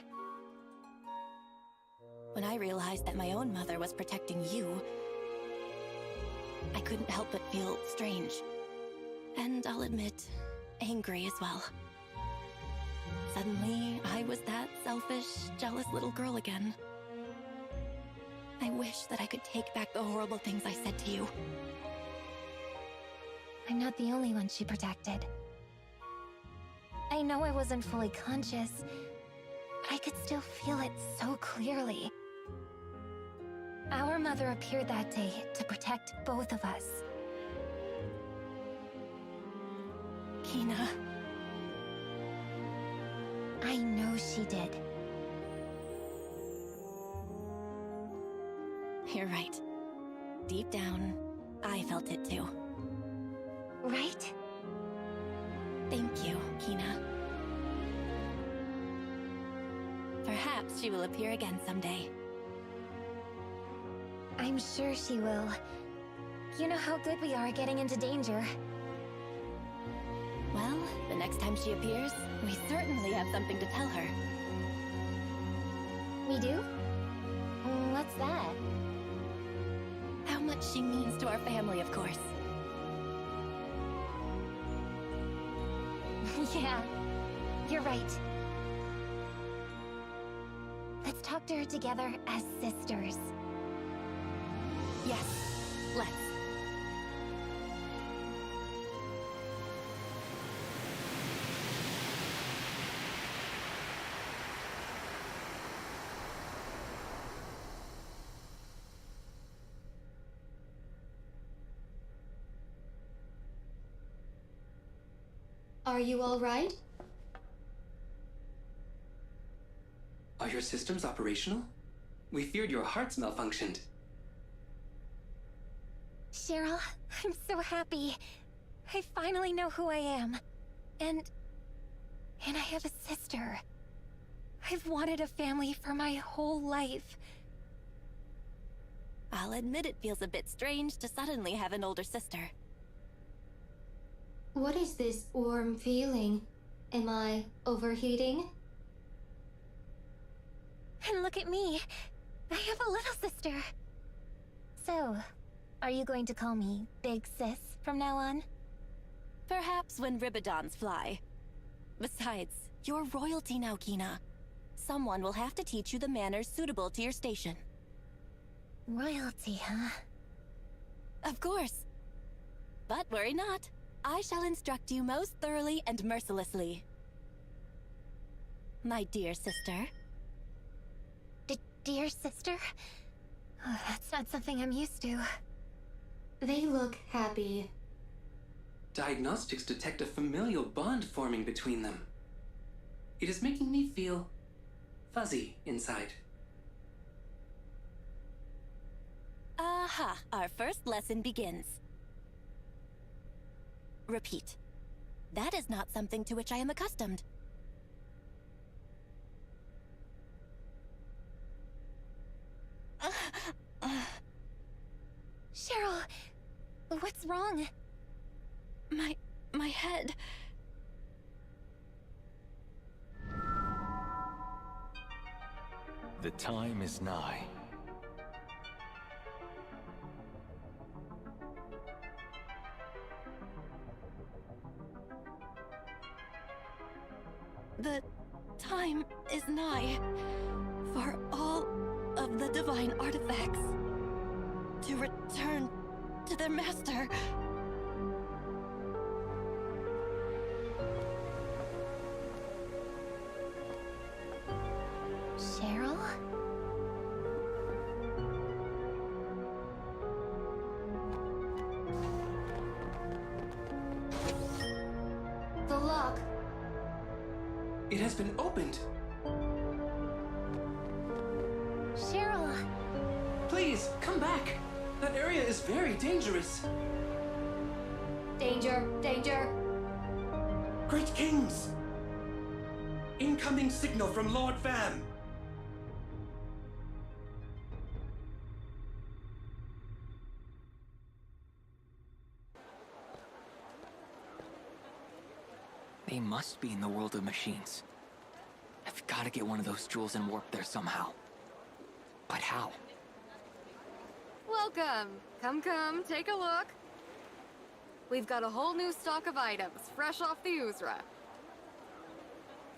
Speaker 3: When I realized that my own mother was protecting you, I couldn't help but feel strange. And I'll admit, angry as well. Suddenly, I was that selfish, jealous little girl again. I wish that I could take back the horrible things I said to you.
Speaker 1: I'm not the only one she protected. I know I wasn't fully conscious, but I could still feel it so clearly. Our mother appeared that day to protect both of us.
Speaker 3: Kina.
Speaker 1: I know she did.
Speaker 3: You're right. Deep down, I felt it too.
Speaker 1: Right?
Speaker 3: Thank you, Kina. Perhaps she will appear again someday.
Speaker 1: I'm sure she will. You know how good we are at getting into danger.
Speaker 3: Well, the next time she appears, we certainly have something to tell her.
Speaker 1: We do? What's that?
Speaker 3: How much she means to our family, of course.
Speaker 1: Yeah, you're right. Let's talk to her together as sisters.
Speaker 3: Yes, let's.
Speaker 4: Are you all right?
Speaker 5: Are your systems operational? We feared your hearts malfunctioned.
Speaker 1: Cheryl, I'm so happy. I finally know who I am. And I have a sister. I've wanted a family for my whole life.
Speaker 3: I'll admit it feels a bit strange to suddenly have an older sister.
Speaker 4: What is this warm feeling? Am I overheating?
Speaker 1: And look at me. I have a little sister. So, are you going to call me Big Sis from now on?
Speaker 3: Perhaps when Ribidons fly. Besides, you're royalty now, Kina. Someone will have to teach you the manners suitable to your station.
Speaker 1: Royalty, huh?
Speaker 3: Of course. But worry not. I shall instruct you most thoroughly and mercilessly. My dear sister.
Speaker 1: Dear sister? Oh, that's not something I'm used to.
Speaker 4: They look happy.
Speaker 5: Diagnostics detect a familial bond forming between them. It is making me feel fuzzy inside.
Speaker 3: Aha, our first lesson begins. Repeat. That is not something to which I am accustomed.
Speaker 1: Cheryl, what's wrong?
Speaker 3: My head.
Speaker 7: The time is nigh.
Speaker 3: The time is nigh for all of the divine artifacts to return to their master.
Speaker 1: Cheryl?
Speaker 4: The lock.
Speaker 5: It has been opened.
Speaker 1: Cheryl!
Speaker 5: Please, come back. That area is very dangerous.
Speaker 4: Danger, danger.
Speaker 12: Great Kings! Incoming signal from Lord Vam!
Speaker 7: They must be in the world of machines. I've got to get one of those jewels and warp there somehow. But how?
Speaker 13: Welcome! Come, take a look. We've got a whole new stock of items, fresh off the Uzra.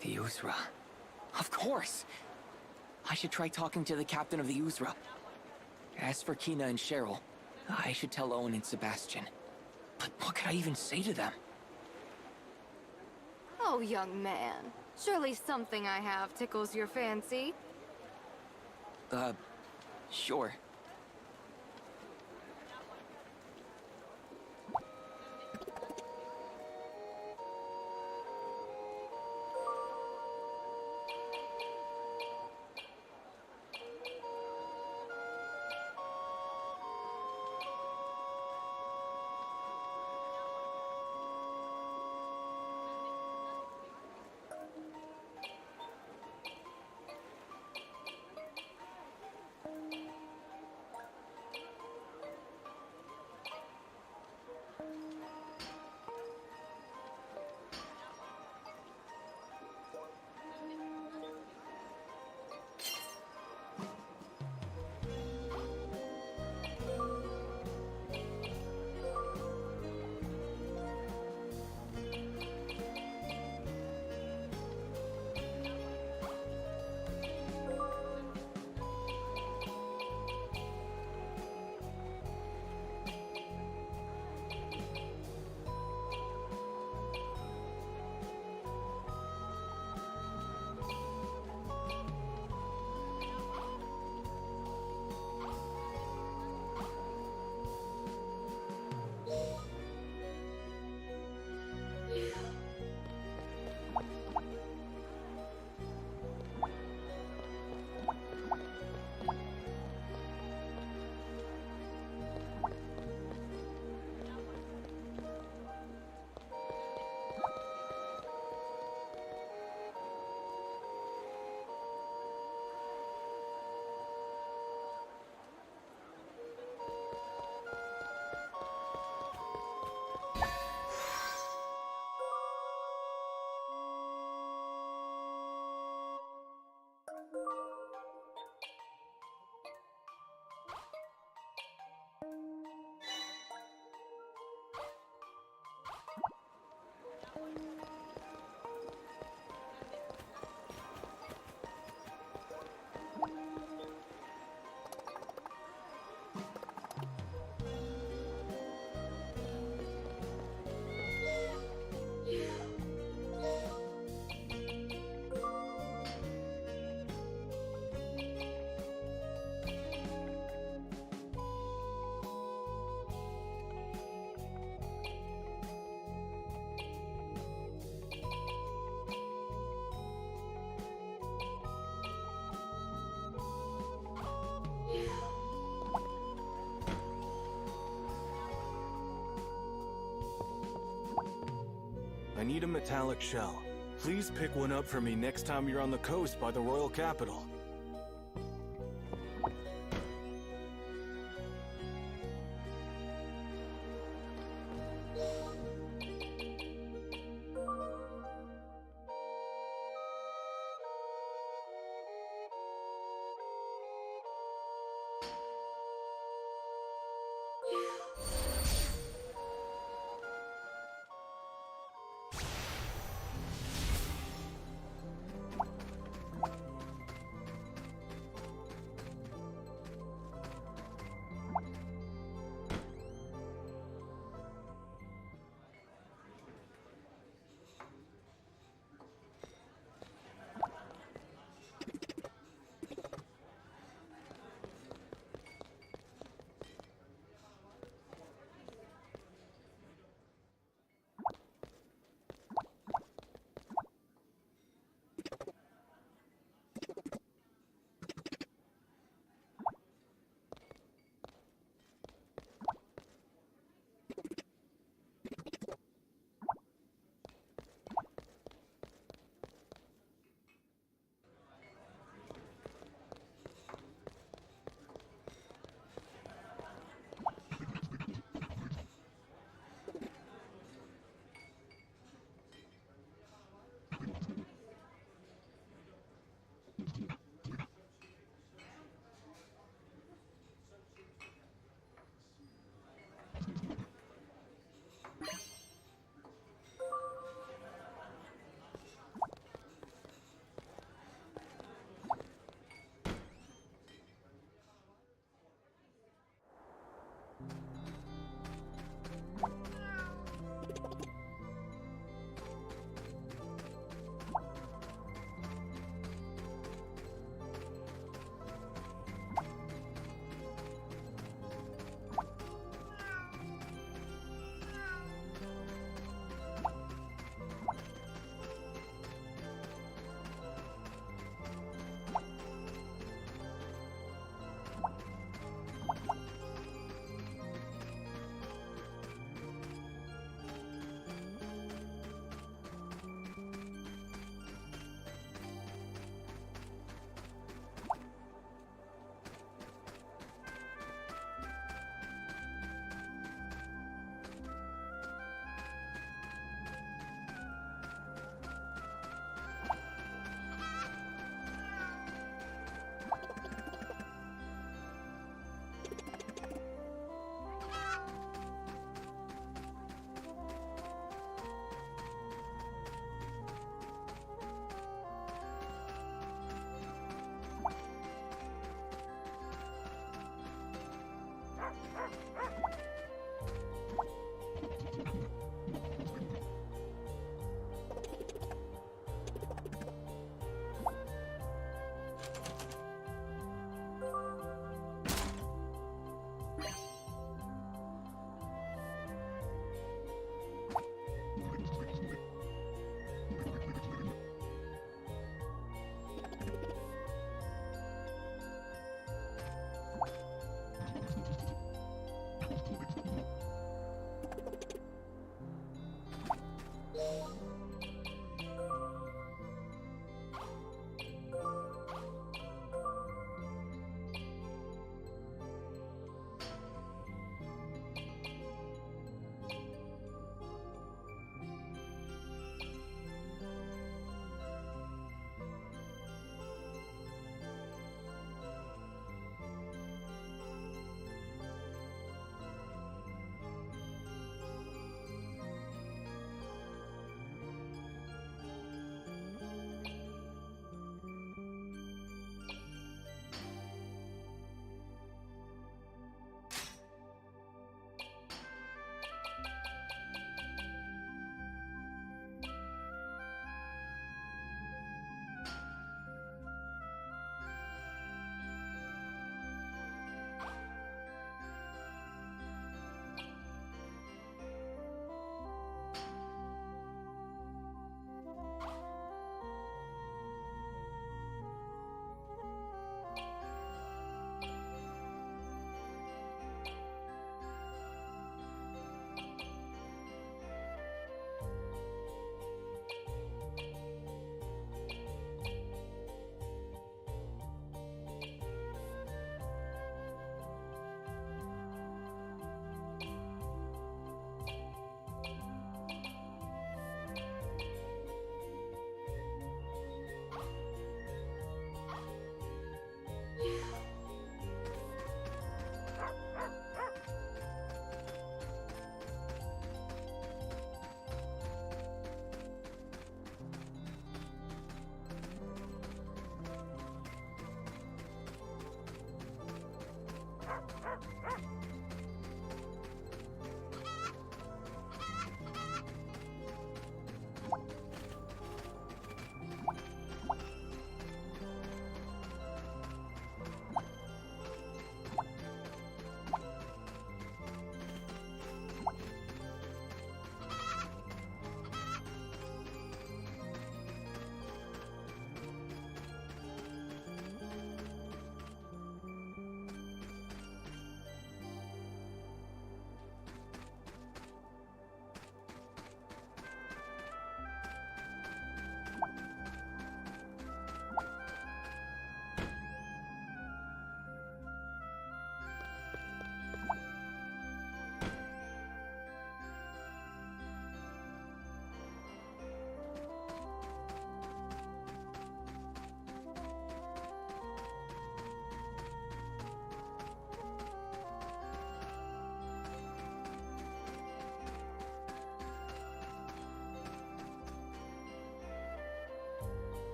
Speaker 7: The Uzra. Of course! I should try talking to the captain of the Uzra. As for Kina and Cheryl, I should tell Owen and Sebastian. But what could I even say to them?
Speaker 13: Oh, young man. Surely something I have tickles your fancy.
Speaker 7: Sure.
Speaker 14: I need a metallic shell. Please pick one up for me next time you're on the coast by the royal capital.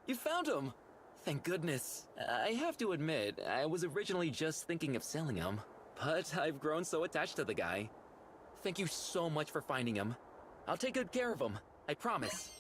Speaker 7: You found him! Thank goodness. I have to admit, I was originally just thinking of selling him, but I've grown so attached to the guy. Thank you so much for finding him. I'll take good care of him, I promise.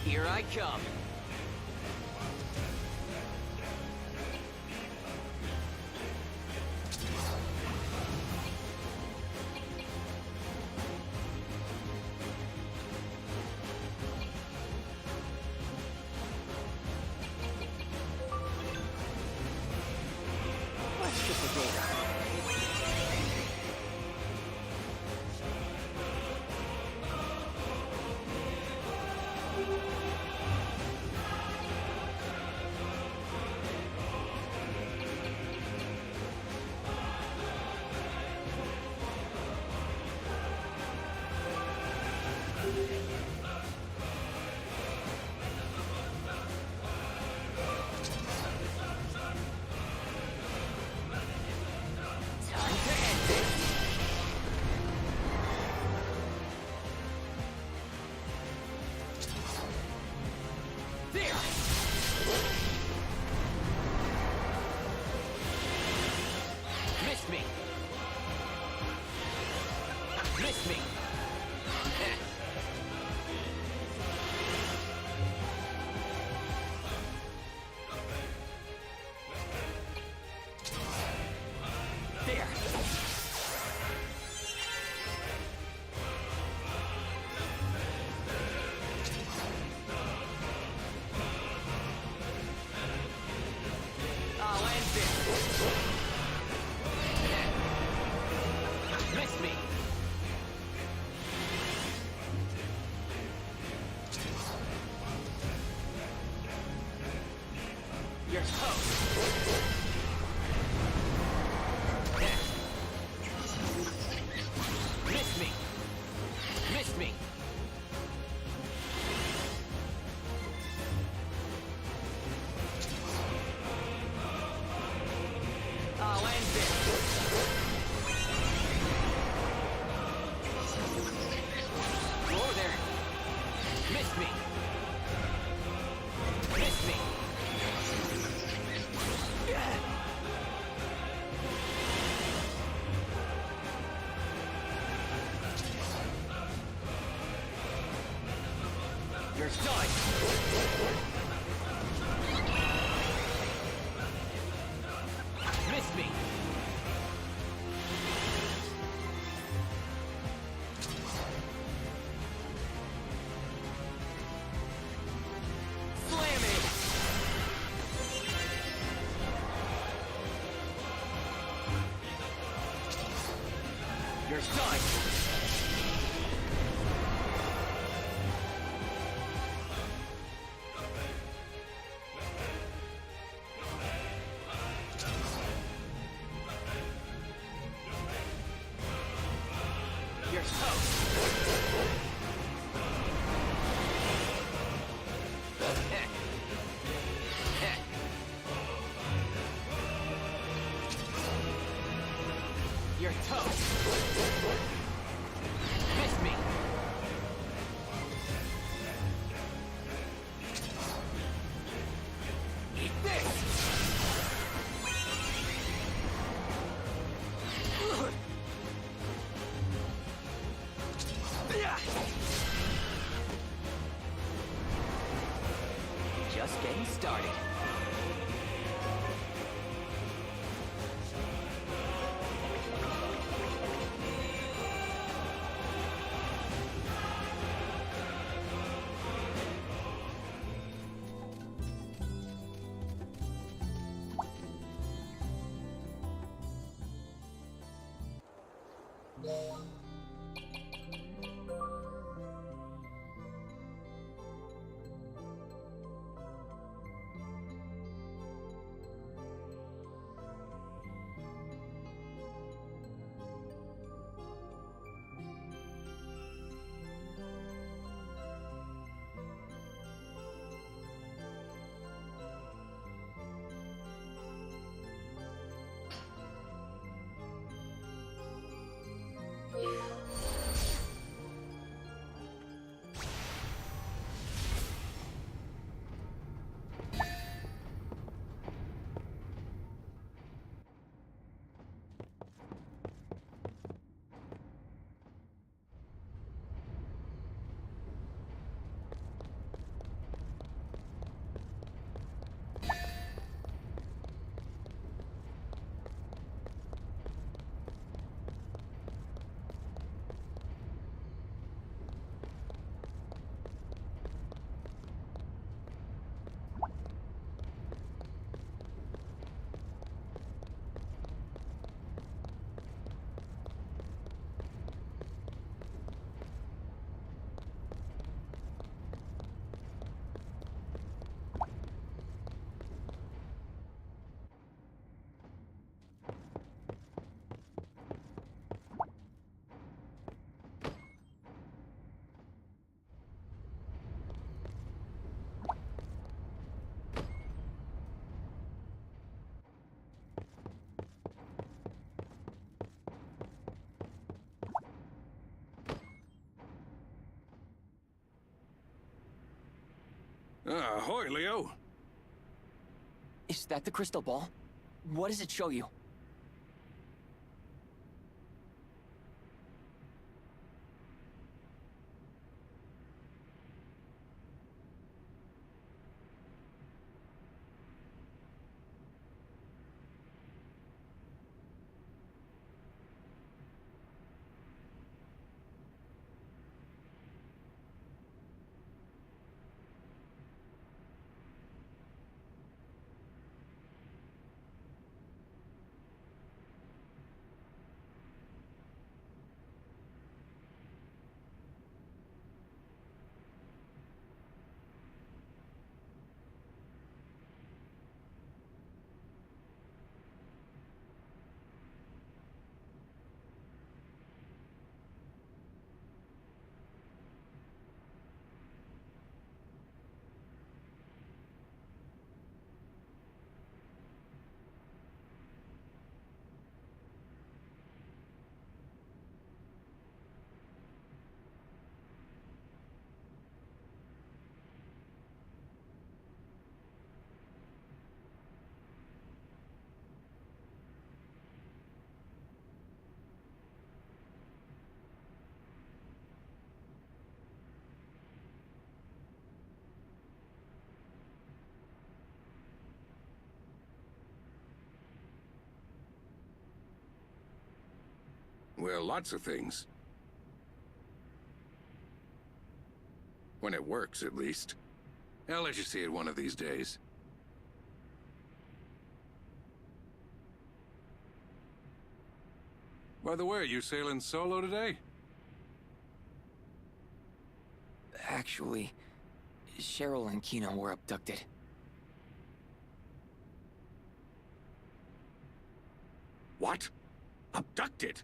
Speaker 7: Here I come. Miss me! Miss me! There! I'll end this! Miss me! You're toast! Miss me! Miss me! I'll end this! Whoa there! Miss me! Miss me! You're done! Miss me! Slam it! You're done! You're toast! You're toast! Miss me! Eat this! Just getting started.
Speaker 14: Ahoy, Leo.
Speaker 7: Is that the crystal ball? What does it show you?
Speaker 6: Well, lots of things. When it works, at least. I'll let you see it one of these days. By the way, are you sailing solo today?
Speaker 7: Actually, Cheryl and Kino were abducted.
Speaker 6: What? Abducted?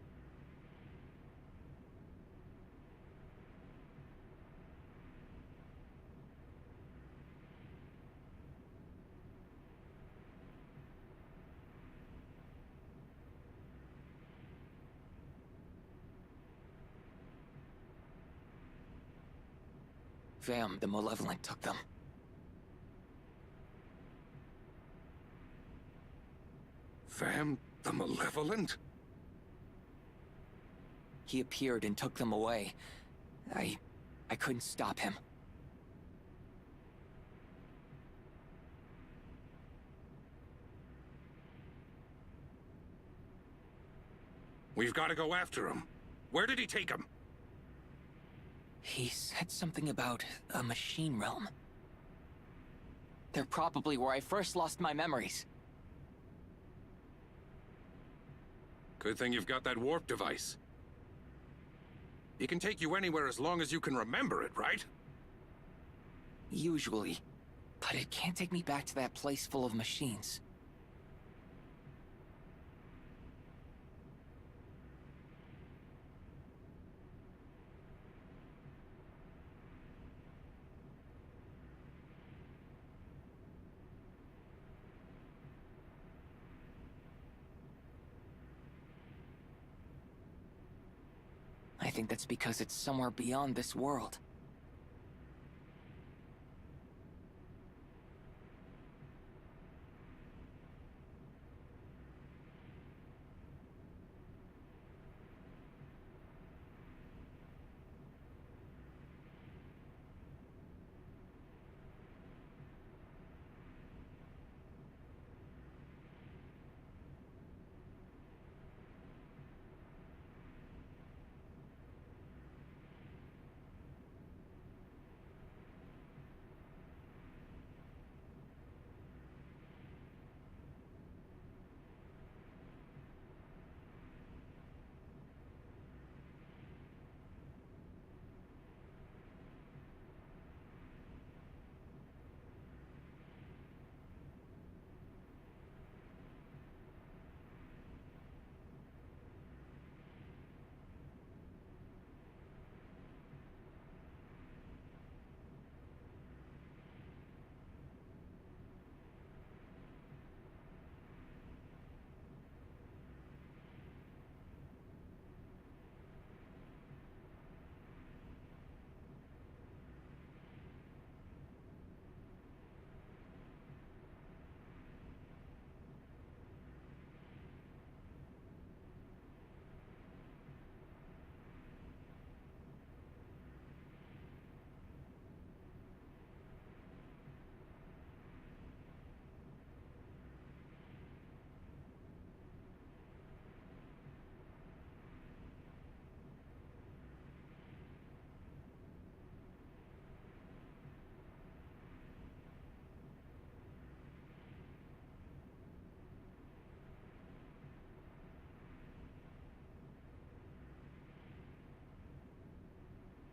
Speaker 7: Vam, the Malevolent, took them.
Speaker 6: Vam, the Malevolent?
Speaker 7: He appeared and took them away. I couldn't stop him.
Speaker 6: We've got to go after him. Where did he take him?
Speaker 7: He said something about a machine realm. They're probably where I first lost my memories.
Speaker 6: Good thing you've got that warp device. He can take you anywhere as long as you can remember it, right?
Speaker 7: Usually. But it can't take me back to that place full of machines. I think that's because it's somewhere beyond this world.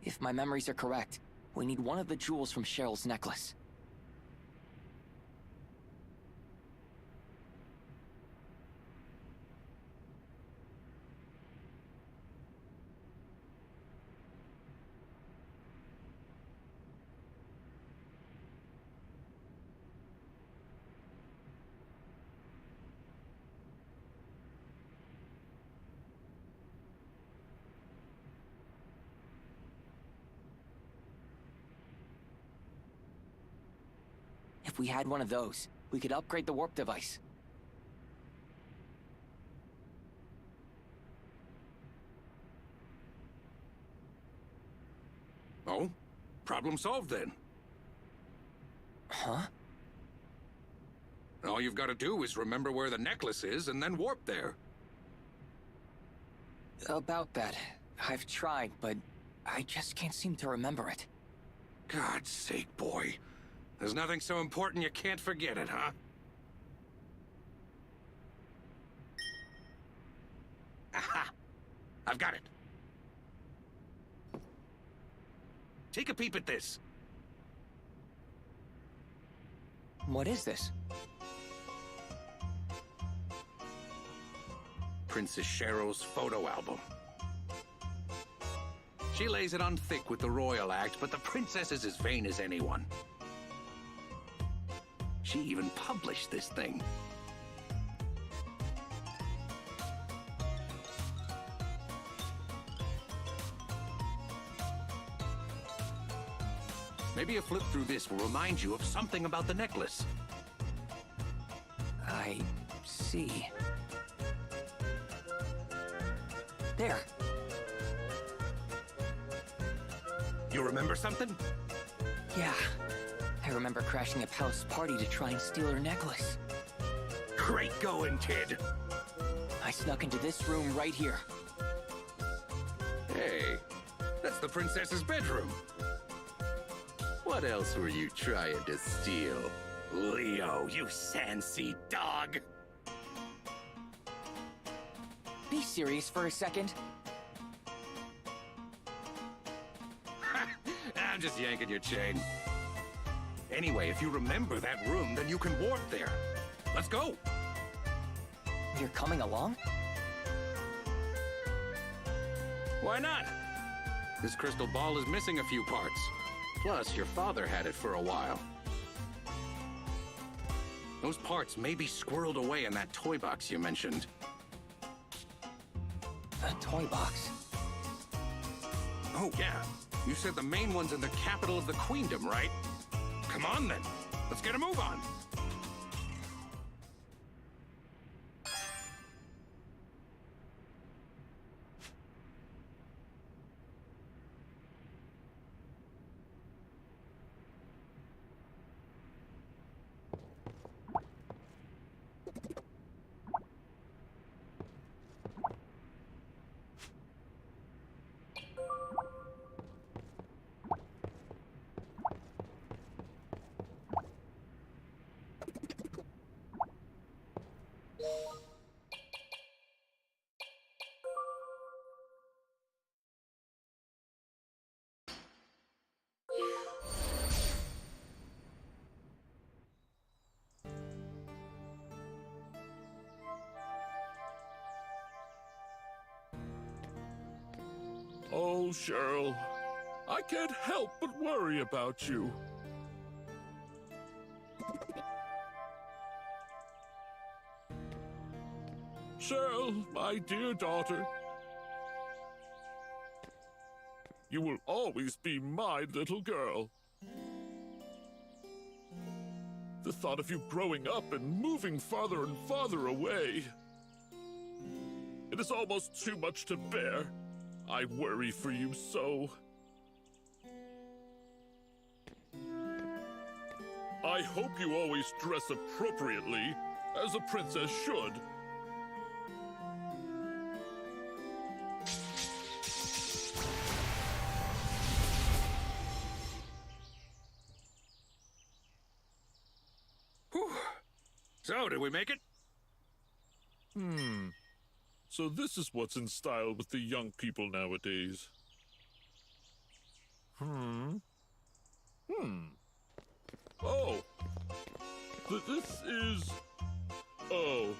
Speaker 7: If my memories are correct, we need one of the jewels from Cheryl's necklace. If we had one of those, we could upgrade the warp device.
Speaker 6: Oh? Problem solved then.
Speaker 7: Huh?
Speaker 6: All you've got to do is remember where the necklace is and then warp there.
Speaker 7: About that. I've tried, but I just can't seem to remember it.
Speaker 6: God's sake, boy. There's nothing so important you can't forget it, huh? Aha! I've got it. Take a peep at this.
Speaker 7: What is this?
Speaker 6: Princess Cheryl's photo album. She lays it on thick with the royal act, but the princess is as vain as anyone. She even published this thing. Maybe a flip through this will remind you of something about the necklace.
Speaker 7: I see. There.
Speaker 6: You remember something?
Speaker 7: Yeah. I remember crashing a palace party to try and steal her necklace.
Speaker 6: Great going, kid!
Speaker 7: I snuck into this room right here.
Speaker 6: Hey, that's the princess's bedroom. What else were you trying to steal? Leo, you sand-sea dog!
Speaker 7: Be serious for a second.
Speaker 6: I'm just yanking your chain. Anyway, if you remember that room, then you can warp there. Let's go!
Speaker 7: You're coming along?
Speaker 6: Why not? This crystal ball is missing a few parts. Plus, your father had it for a while. Those parts may be squirreled away in that toy box you mentioned.
Speaker 7: A toy box?
Speaker 6: Oh, yeah. You said the main one's in the capital of the Queendom, right? Come on, then. Let's get a move on.
Speaker 11: Oh, Cheryl, I can't help but worry about you. Cheryl, my dear daughter, you will always be my little girl. The thought of you growing up and moving farther and farther away, it is almost too much to bear. I worry for you so. I hope you always dress appropriately, as a princess should.
Speaker 6: Whew. So, did we make it?
Speaker 11: So this is what's in style with the young people nowadays. Oh. This is... Oh.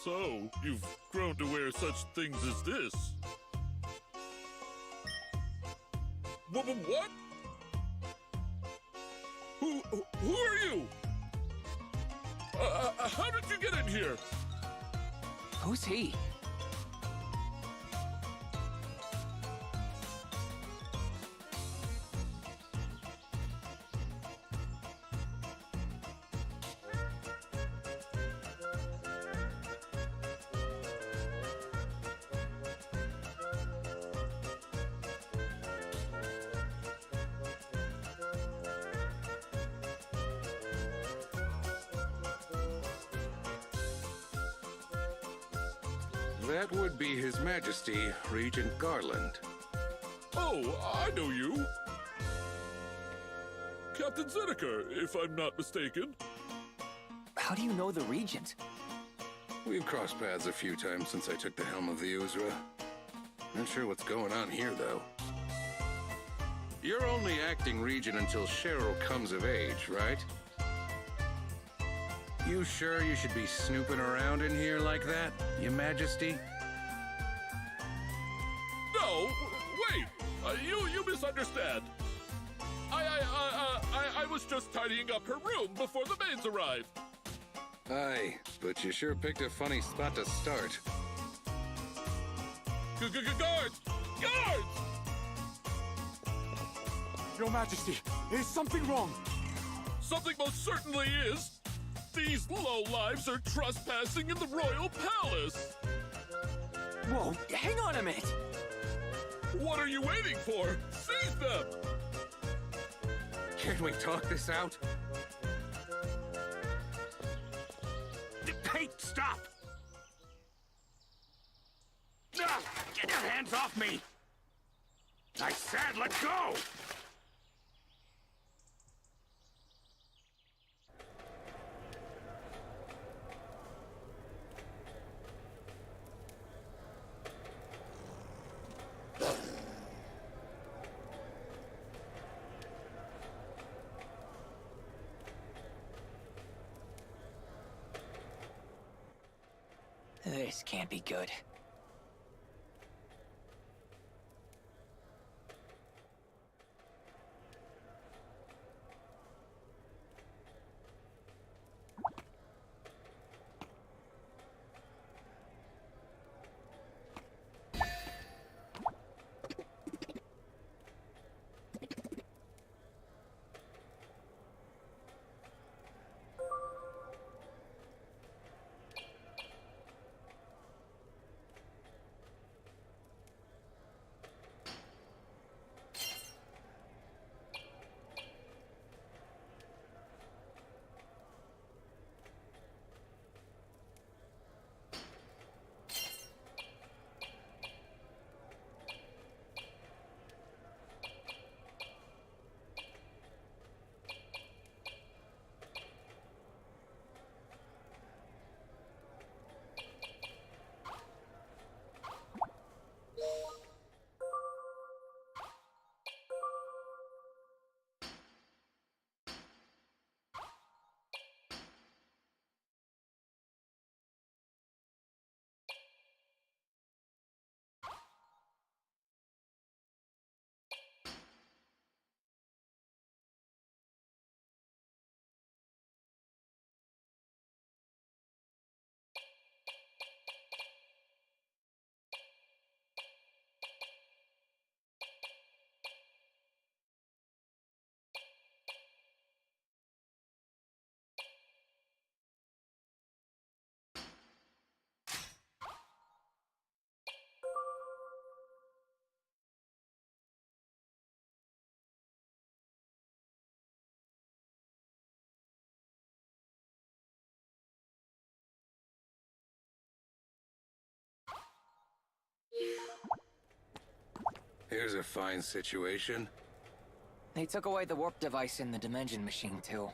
Speaker 11: So, you've grown to wear such things as this. What? Who are you? How did you get in here?
Speaker 7: Who's he?
Speaker 6: That would be His Majesty, Regent Garland.
Speaker 11: Oh, I know you. Captain Zeneker, if I'm not mistaken.
Speaker 7: How do you know the Regent?
Speaker 6: We've crossed paths a few times since I took the helm of the Uzra. Not sure what's going on here, though. You're only acting Regent until Cheryl comes of age, right? You sure you should be snooping around in here like that, Your Majesty?
Speaker 11: No, wait! You misunderstand. I was just tidying up her room before the maids arrived.
Speaker 6: Aye, but you sure picked a funny spot to start.
Speaker 11: Guards! Guards!
Speaker 14: Your Majesty, is something wrong?
Speaker 11: Something most certainly is. These lowlives are trespassing in the royal palace.
Speaker 7: Whoa, hang on a minute!
Speaker 11: What are you waiting for? Seize them!
Speaker 6: Can't we talk this out?
Speaker 9: Hey, stop! Ah, get your hands off me! I said let go!
Speaker 7: This can't be good.
Speaker 6: Here's a fine situation.
Speaker 7: They took away the warp device in the dimension machine, too.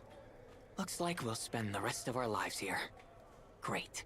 Speaker 7: Looks like we'll spend the rest of our lives here. Great.